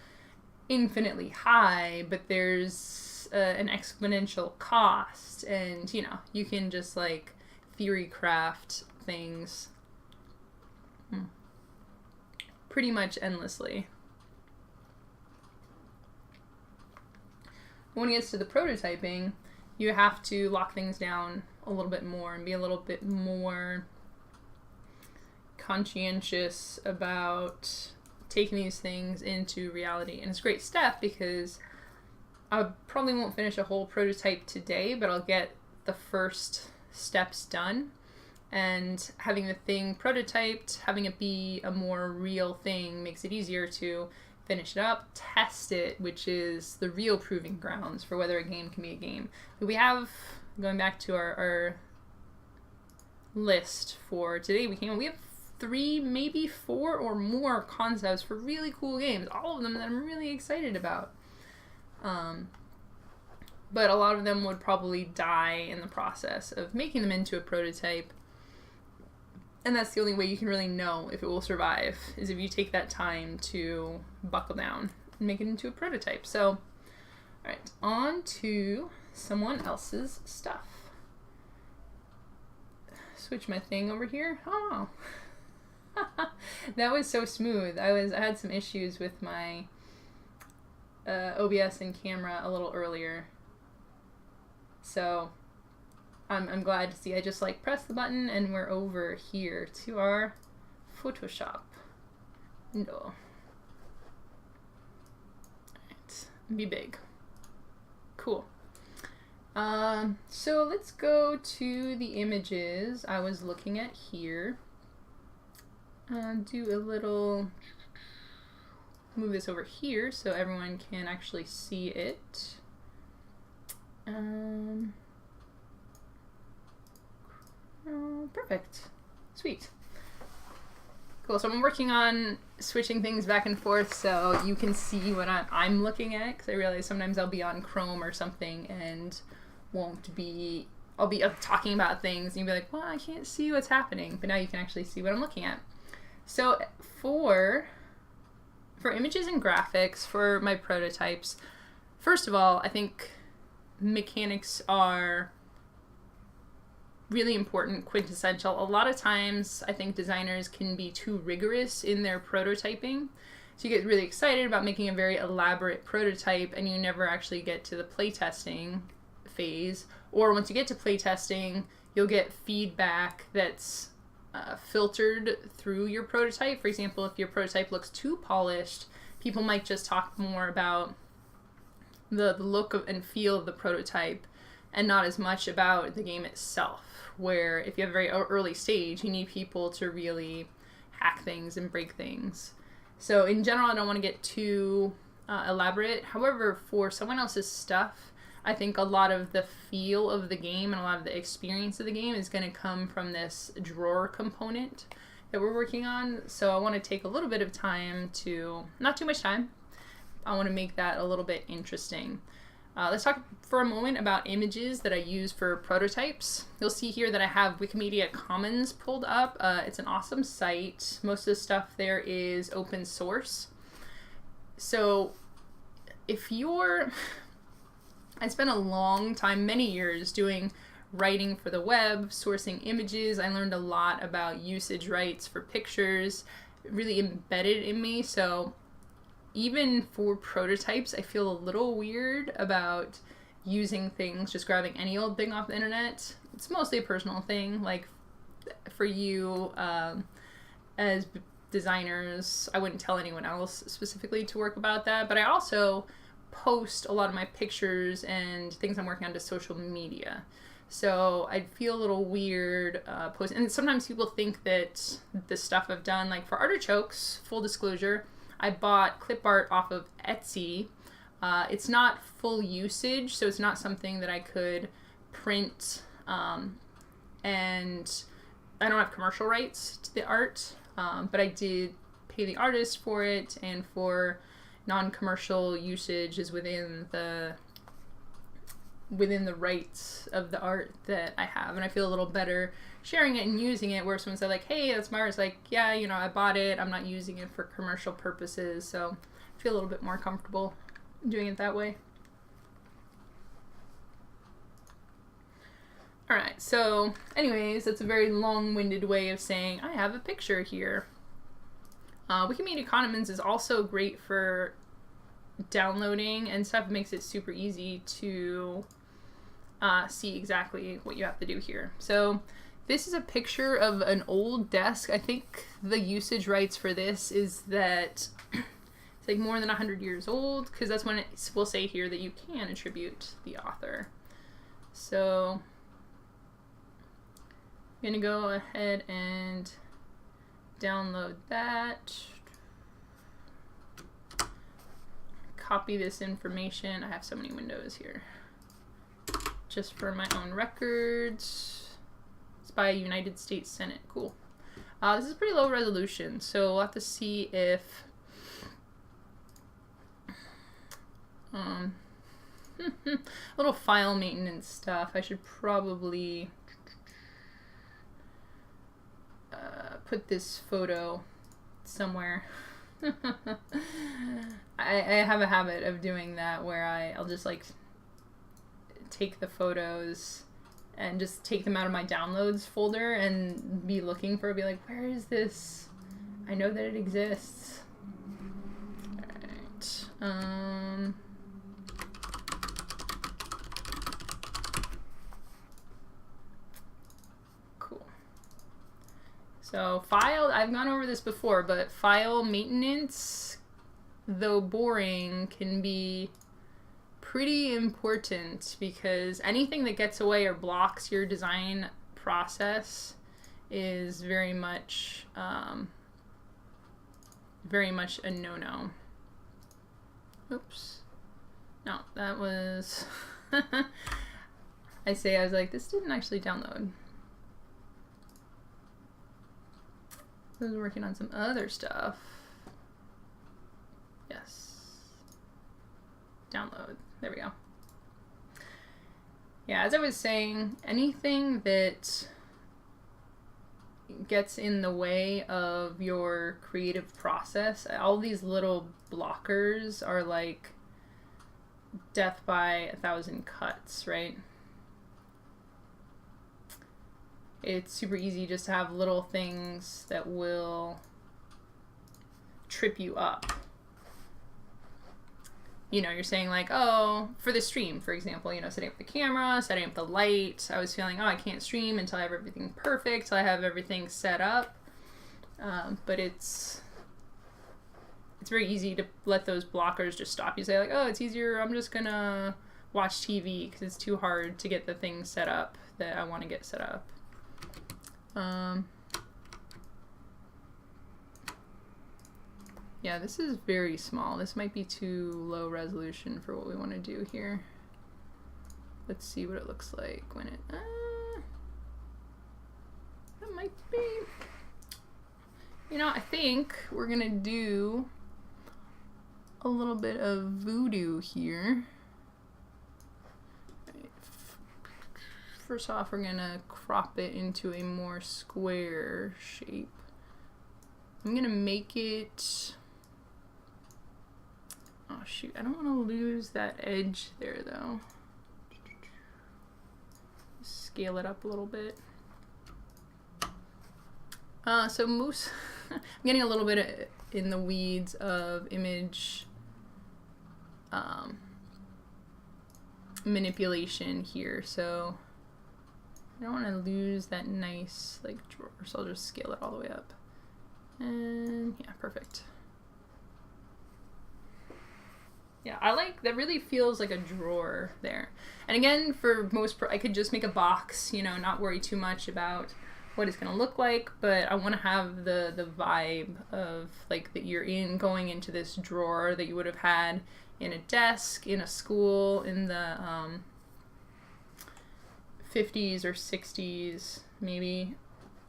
S1: infinitely high, but there's an exponential cost, and you know, you can just like theory craft things pretty much endlessly. When it gets to the prototyping, you have to lock things down a little bit more and be a little bit more conscientious about taking these things into reality. And it's a great step because I probably won't finish a whole prototype today, but I'll get the first steps done. And having the thing prototyped, having it be a more real thing, makes it easier to finish it up, test it, which is the real proving grounds for whether a game can be a game. We have, going back to our list for today, we have 3, maybe 4 or more concepts for really cool games, all of them that I'm really excited about. But a lot of them would probably die in the process of making them into a prototype. And that's the only way you can really know if it will survive, is if you take that time to buckle down and make it into a prototype. So, all right, on to someone else's stuff. Switch my thing over here. Oh, that was so smooth. I had some issues with my OBS and camera a little earlier. So I'm glad to see. I just like press the button and we're over here to our Photoshop window. Alright, be big. Cool. So let's go to the images I was looking at here. Do a little, move this over here so everyone can actually see it. Oh, perfect. Sweet. Cool, so I'm working on switching things back and forth so you can see what I'm looking at, because I realize sometimes I'll be on Chrome or something and I'll be talking about things and you'll be like, well, I can't see what's happening, but now you can actually see what I'm looking at. So for images and graphics for my prototypes, first of all, I think mechanics are really important, quintessential. A lot of times I think designers can be too rigorous in their prototyping. So you get really excited about making a very elaborate prototype and you never actually get to the playtesting phase. Or once you get to playtesting, you'll get feedback that's filtered through your prototype. For example, if your prototype looks too polished, people might just talk more about the look and feel of the prototype and not as much about the game itself, where if you have a very early stage, you need people to really hack things and break things. So in general, I don't want to get too elaborate. However, for someone else's stuff, I think a lot of the feel of the game and a lot of the experience of the game is going to come from this drawer component that we're working on. So I want to take a little bit of time not too much time. I want to make that a little bit interesting. Let's talk for a moment about images that I use for prototypes. You'll see here that I have Wikimedia Commons pulled up. It's an awesome site. Most of the stuff there is open source. So I spent a long time, many years, doing writing for the web, sourcing images. I learned a lot about usage rights for pictures, really embedded in me. So even for prototypes, I feel a little weird about using things, just grabbing any old thing off the internet. It's mostly a personal thing. Like for you, as designers, I wouldn't tell anyone else specifically to work about that, but I also post a lot of my pictures and things I'm working on to social media. So I'd feel a little weird posting. And sometimes people think that the stuff I've done, like for artichokes, full disclosure, I bought clip art off of Etsy. It's not full usage, so it's not something that I could print and I don't have commercial rights to the art, but I did pay the artist for it, and for non-commercial usage is within the rights of the art that I have. And I feel a little better sharing it and using it, where someone said like, hey, that's my art. It's like, yeah, you know, I bought it, I'm not using it for commercial purposes, so I feel a little bit more comfortable doing it that way. Alright, so anyways, that's a very long-winded way of saying I have a picture here. Wikimedia Commons is also great for downloading and stuff. It makes it super easy to see exactly what you have to do here. So this is a picture of an old desk. I think the usage rights for this is that it's like more than 100 years old, because that's when it will say here that you can attribute the author. So I'm gonna go ahead and download that, copy this information. I have so many windows here, just for my own records. It's by United States Senate. Cool. This is pretty low resolution, so we'll have to see if little file maintenance stuff. I should probably put this photo somewhere. I have a habit of doing that, where I'll just like take the photos and just take them out of my downloads folder and be looking for it, be like, where is this? I know that it exists. Alright. So file, I've gone over this before, but file maintenance, though boring, can be pretty important, because anything that gets away or blocks your design process is very much a no-no. Oops. No, that was... I was like, this didn't actually download. I was working on some other stuff. Yes. Download. There we go. Yeah, as I was saying, anything that gets in the way of your creative process, all these little blockers are like death by 1,000 cuts, right? It's super easy just to have little things that will trip you up. You know, you're saying like, oh, for the stream, for example, you know, setting up the camera, setting up the light. I was feeling, oh, I can't stream until I have everything perfect, till I have everything set up. But it's very easy to let those blockers just stop you. Say like, oh, it's easier, I'm just gonna watch TV because it's too hard to get the things set up that I want to get set up. Yeah, this is very small. This might be too low resolution for what we want to do here. Let's see what it looks like when it... that might be... You know, I think we're gonna do a little bit of voodoo here. First off, we're gonna crop it into a more square shape. I'm gonna make it... Oh shoot, I don't want to lose that edge there though. Scale it up a little bit. So most... I'm getting a little bit in the weeds of image manipulation here, so I don't want to lose that nice like drawer, so I'll just scale it all the way up. And yeah, perfect. Yeah, I like, that really feels like a drawer there. And again, for most, I could just make a box, you know, not worry too much about what it's going to look like, but I want to have the vibe of like that you're going into this drawer that you would have had in a desk, in a school, in the 50s or 60s, maybe.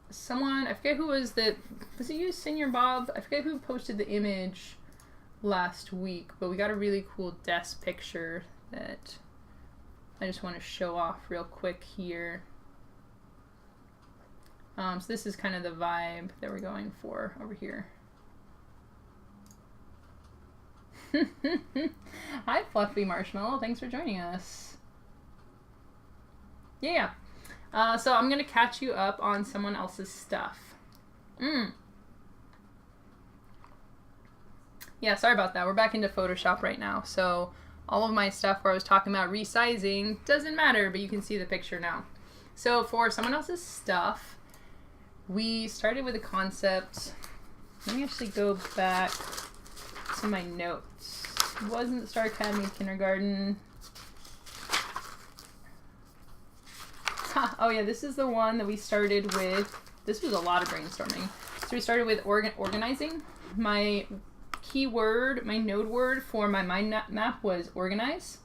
S1: someone, I forget who was it you, Senior Bob? I forget who posted the image last week, but we got a really cool desk picture that I just want to show off real quick here. So this is kind of the vibe that we're going for over here. Hi, Fluffy Marshmallow. Thanks for joining us. Yeah. So I'm going to catch you up on someone else's stuff. Yeah, sorry about that. We're back into Photoshop right now. So all of my stuff where I was talking about resizing doesn't matter, but you can see the picture now. So for someone else's stuff, we started with a concept. Let me actually go back to my notes. It wasn't Star Academy Kindergarten. Oh yeah, this is the one that we started with. This was a lot of brainstorming. So we started with organizing. My keyword, my node word for my mind map was organize.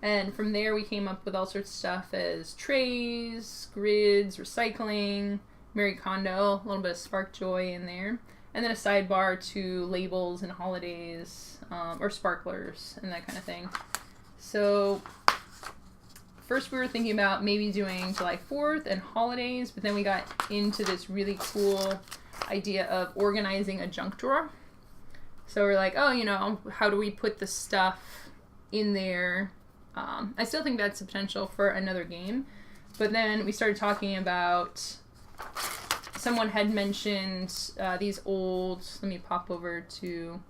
S1: And from there we came up with all sorts of stuff as trays, grids, recycling, Marie Kondo, a little bit of spark joy in there. And then a sidebar to labels and holidays, or sparklers and that kind of thing. So first we were thinking about maybe doing July 4th and holidays, but then we got into this really cool idea of organizing a junk drawer. So we're like, oh, you know, how do we put the stuff in there? I still think that's the potential for another game. But then we started talking about, someone had mentioned these old, let me pop over to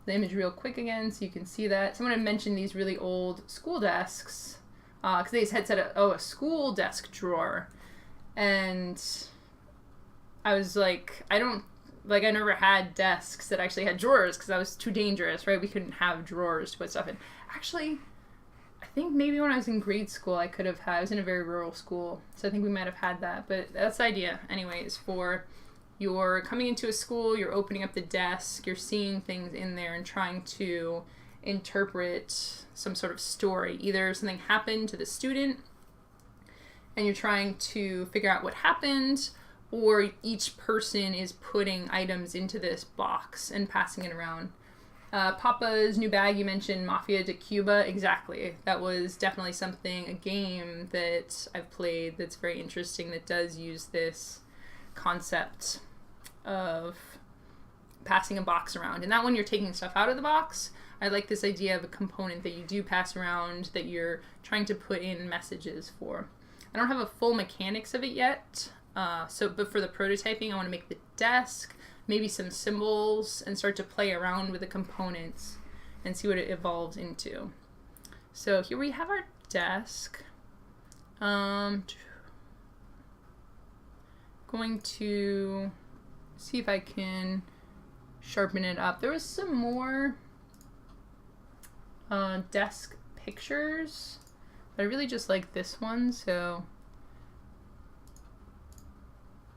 S1: the image real quick again so you can see that. Someone had mentioned these really old school desks, because they had said, oh, a school desk drawer. And I was like, I never had desks that actually had drawers because that was too dangerous, right? We couldn't have drawers to put stuff in. Actually, I think maybe when I was in grade school, I was in a very rural school, so I think we might have had that, but that's the idea. Anyways, for you're coming into a school, you're opening up the desk, you're seeing things in there and trying to interpret some sort of story. Either something happened to the student and you're trying to figure out what happened, or each person is putting items into this box and passing it around. Papa's new bag, you mentioned Mafia de Cuba. Exactly. That was definitely something, a game that I've played that's very interesting that does use this concept of passing a box around. And that one you're taking stuff out of the box. I like this idea of a component that you do pass around that you're trying to put in messages for. I don't have a full mechanics of it yet. But for the prototyping, I want to make the desk, maybe some symbols, and start to play around with the components and see what it evolves into. So here we have our desk. Going to see if I can sharpen it up. There was some more desk pictures, but I really just like this one, so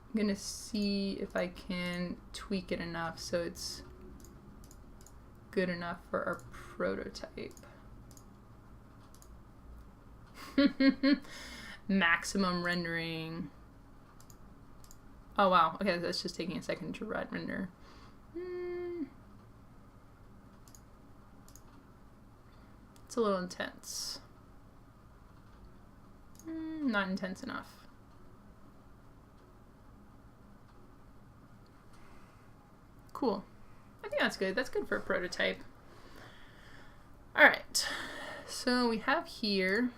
S1: I'm gonna see if I can tweak it enough so it's good enough for our prototype. Maximum rendering. Oh wow, okay, that's just taking a second to render. It's a little intense. Not intense enough. Cool. I think that's good. That's good for a prototype. Alright, so we have here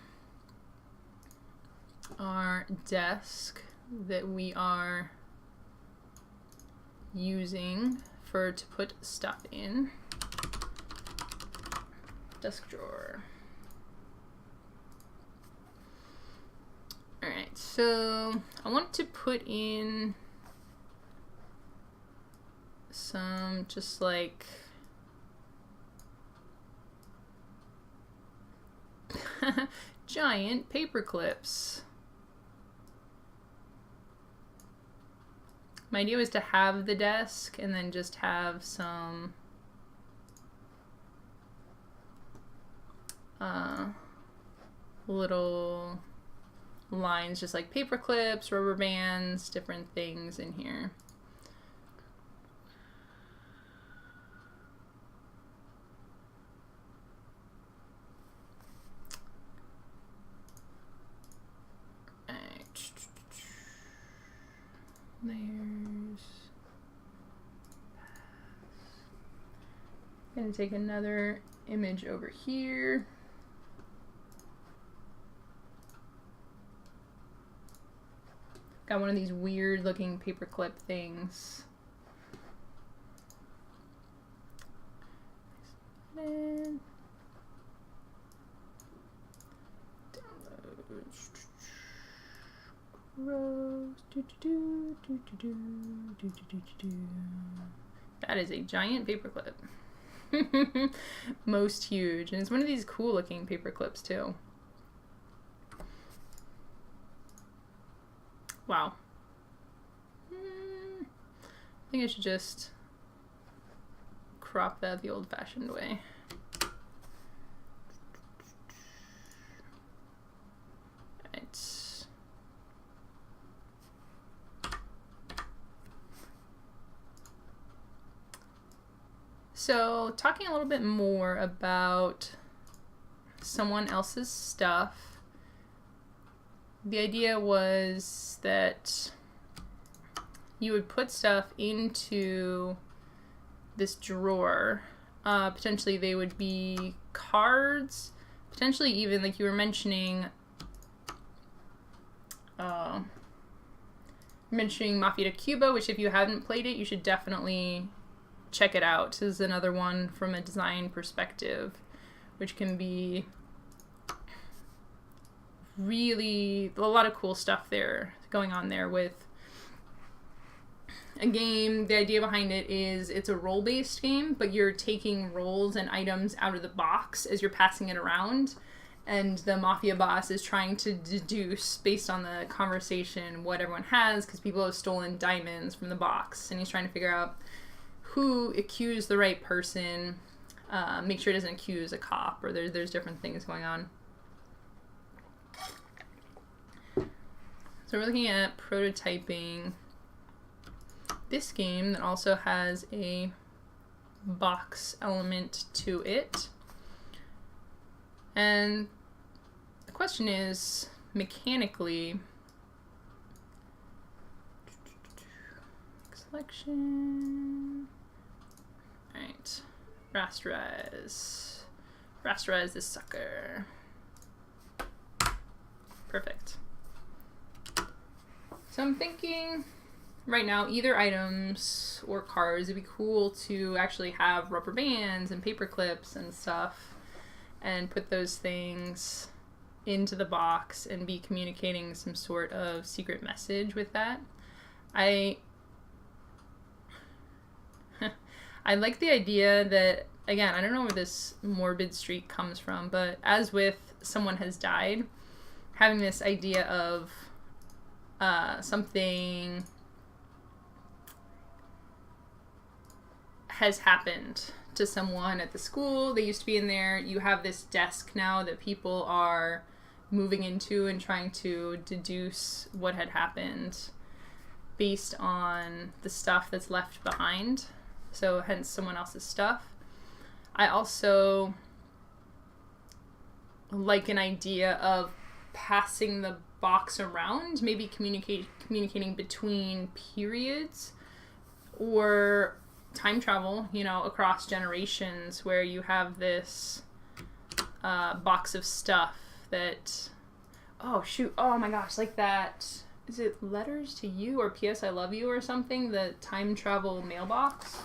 S1: our desk that we are using to put stuff in. Desk drawer. Alright, so I want to put in some just like giant paper clips. My idea was to have the desk and then just have some little lines, just like paper clips, rubber bands, different things in here. There's... I'm gonna take another image over here. Got one of these weird looking paperclip things. And downloads. Gross. That is a giant paperclip. Most huge. And it's one of these cool looking paper clips too. Wow. I think I should just crop that the old fashioned way. Right. So, talking a little bit more about someone else's stuff, the idea was that you would put stuff into this drawer. Potentially they would be cards, potentially even like you were mentioning Mafia de Cuba, which if you haven't played it, you should definitely check it out. This is another one from a design perspective, which can be really a lot of cool stuff there going on there with a game. The idea behind it is it's a role-based game, but you're taking roles and items out of the box as you're passing it around, and the mafia boss is trying to deduce based on the conversation what everyone has, because people have stolen diamonds from the box, and he's trying to figure out who accused the right person, make sure it doesn't accuse a cop, or there's different things going on. So we're looking at prototyping this game that also has a box element to it. And the question is, mechanically, selection, alright, rasterize this sucker. Perfect. So I'm thinking right now, either items or cards, it'd be cool to actually have rubber bands and paper clips and stuff and put those things into the box and be communicating some sort of secret message with that. I like the idea that, again, I don't know where this morbid streak comes from, but as with someone has died, having this idea of something has happened to someone at the school. They used to be in there. You have this desk now that people are moving into and trying to deduce what had happened based on the stuff that's left behind. So hence someone else's stuff. I also like an idea of passing the box around, maybe communicating between periods or time travel, you know, across generations, where you have this box of stuff that, oh shoot, oh my gosh, like that, is it Letters to You or P.S. I Love You or something, the time travel mailbox?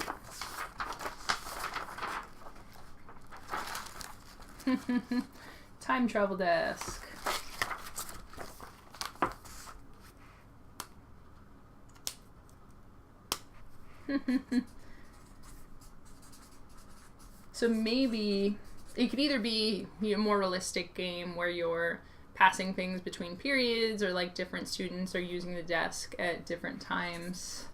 S1: Time travel desk. So maybe it could either be a more realistic game where you're passing things between periods, or like different students are using the desk at different times.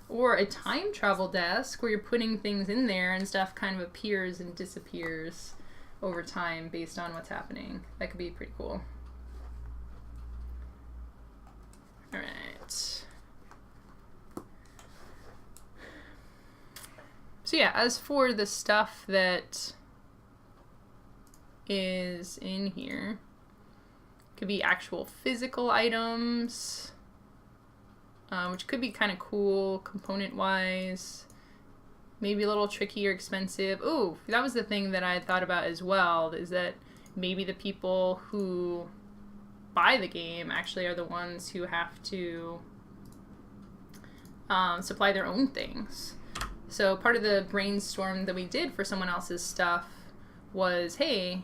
S1: Or a time travel desk where you're putting things in there and stuff kind of appears and disappears over time based on what's happening. That could be pretty cool. All right. So yeah, as for the stuff that is in here, could be actual physical items, which could be kind of cool component-wise. Maybe a little tricky or expensive. Ooh, that was the thing that I had thought about as well, is that maybe the people who buy the game actually are the ones who have to supply their own things. So part of the brainstorm that we did for someone else's stuff was, hey,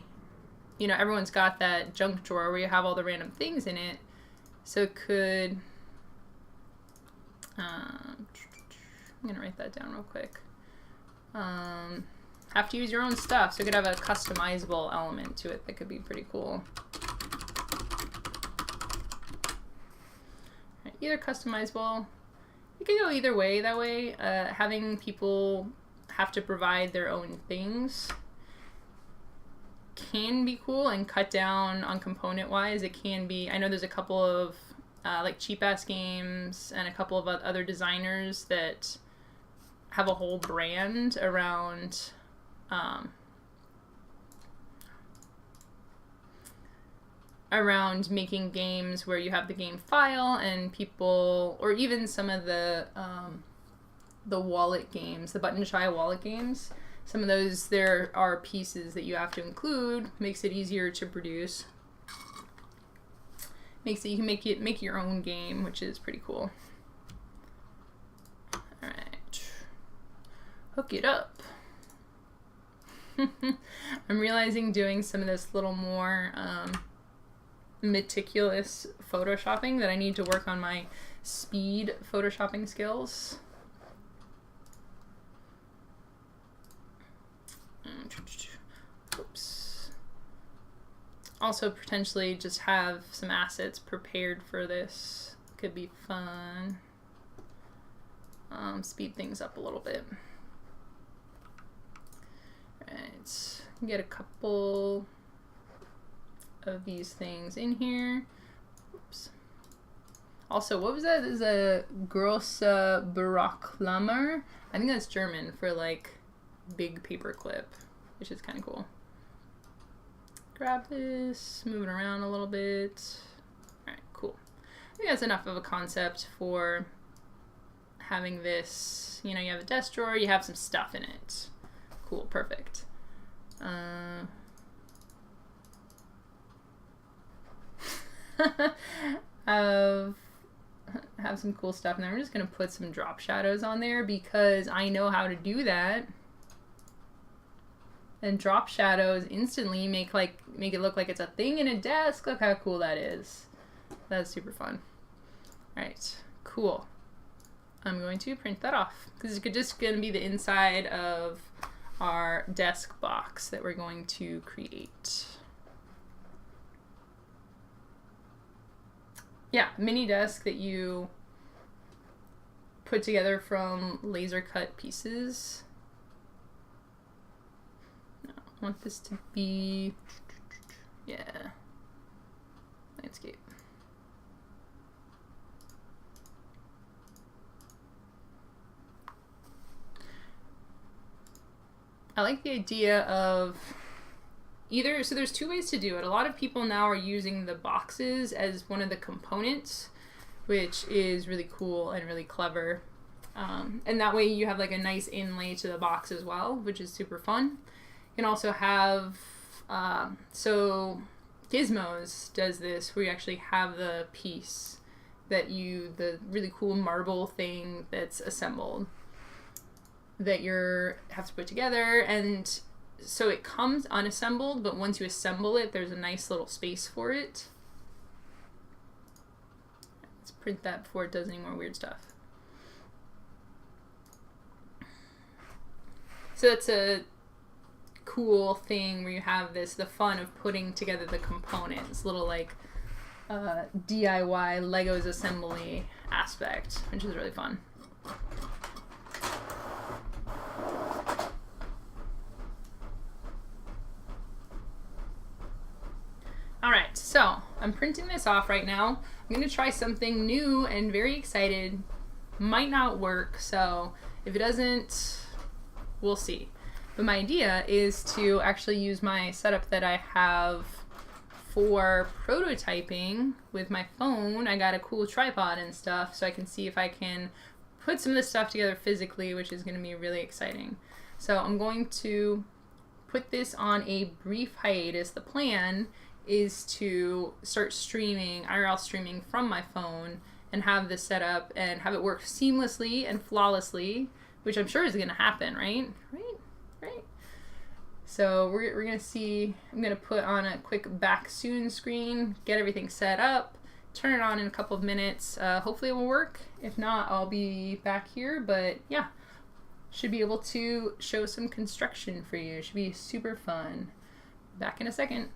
S1: you know, everyone's got that junk drawer where you have all the random things in it. So it could, I'm gonna write that down real quick. Have to use your own stuff. So it could have a customizable element to it that could be pretty cool. Right, either customizable, it could go either way that way. Having people have to provide their own things can be cool and cut down on component wise. It can be, I know there's a couple of like cheap ass games and a couple of other designers that have a whole brand around around making games where you have the game file and people, or even some of the wallet games, the button shy wallet games. Some of those, there are pieces that you have to include, makes it easier to produce. Makes it, you can make your own game, which is pretty cool. All right, hook it up. I'm realizing doing some of this little more meticulous photoshopping that I need to work on my speed photoshopping skills. Oops. Also potentially just have some assets prepared for this. Could be fun. Speed things up a little bit. Right, get a couple of these things in here. Oops. Also, what was that? This is a grosse Barockklammer. I think that's German for like big paper clip, which is kind of cool. Grab this, move it around a little bit. All right, cool. I think that's enough of a concept for having this. You know, you have a desk drawer, you have some stuff in it. Cool, perfect. Have some cool stuff. Now I'm just gonna put some drop shadows on there because I know how to do that. And drop shadows instantly make it look like it's a thing in a desk. Look how cool that is. That's super fun. All right, cool. I'm going to print that off because it's just gonna be the inside of our desk box that we're going to create. Yeah, mini desk that you put together from laser cut pieces. No, I want this to be, yeah, landscape. I like the idea of either, so there's two ways to do it. A lot of people now are using the boxes as one of the components, which is really cool and really clever. And that way you have like a nice inlay to the box as well, which is super fun. You can also have, so Gizmos does this where you actually have the piece that the really cool marble thing that's assembled that have to put together, and so it comes unassembled, but once you assemble it, there's a nice little space for it. Let's print that before it does any more weird stuff. So that's a cool thing where you have the fun of putting together the components, little like DIY Legos assembly aspect, which is really fun. Alright, so I'm printing this off right now. I'm going to try something new and very excited. Might not work, so if it doesn't, we'll see. But my idea is to actually use my setup that I have for prototyping with my phone. I got a cool tripod and stuff, so I can see if I can put some of this stuff together physically, which is going to be really exciting. So I'm going to put this on a brief hiatus. The plan is to start streaming, IRL streaming from my phone, and have this set up and have it work seamlessly and flawlessly, which I'm sure is going to happen, right? Right. So we're going to see, I'm going to put on a quick back soon screen, get everything set up, turn it on in a couple of minutes. Hopefully it will work. If not, I'll be back here, but yeah, should be able to show some construction for you. It should be super fun. Back in a second.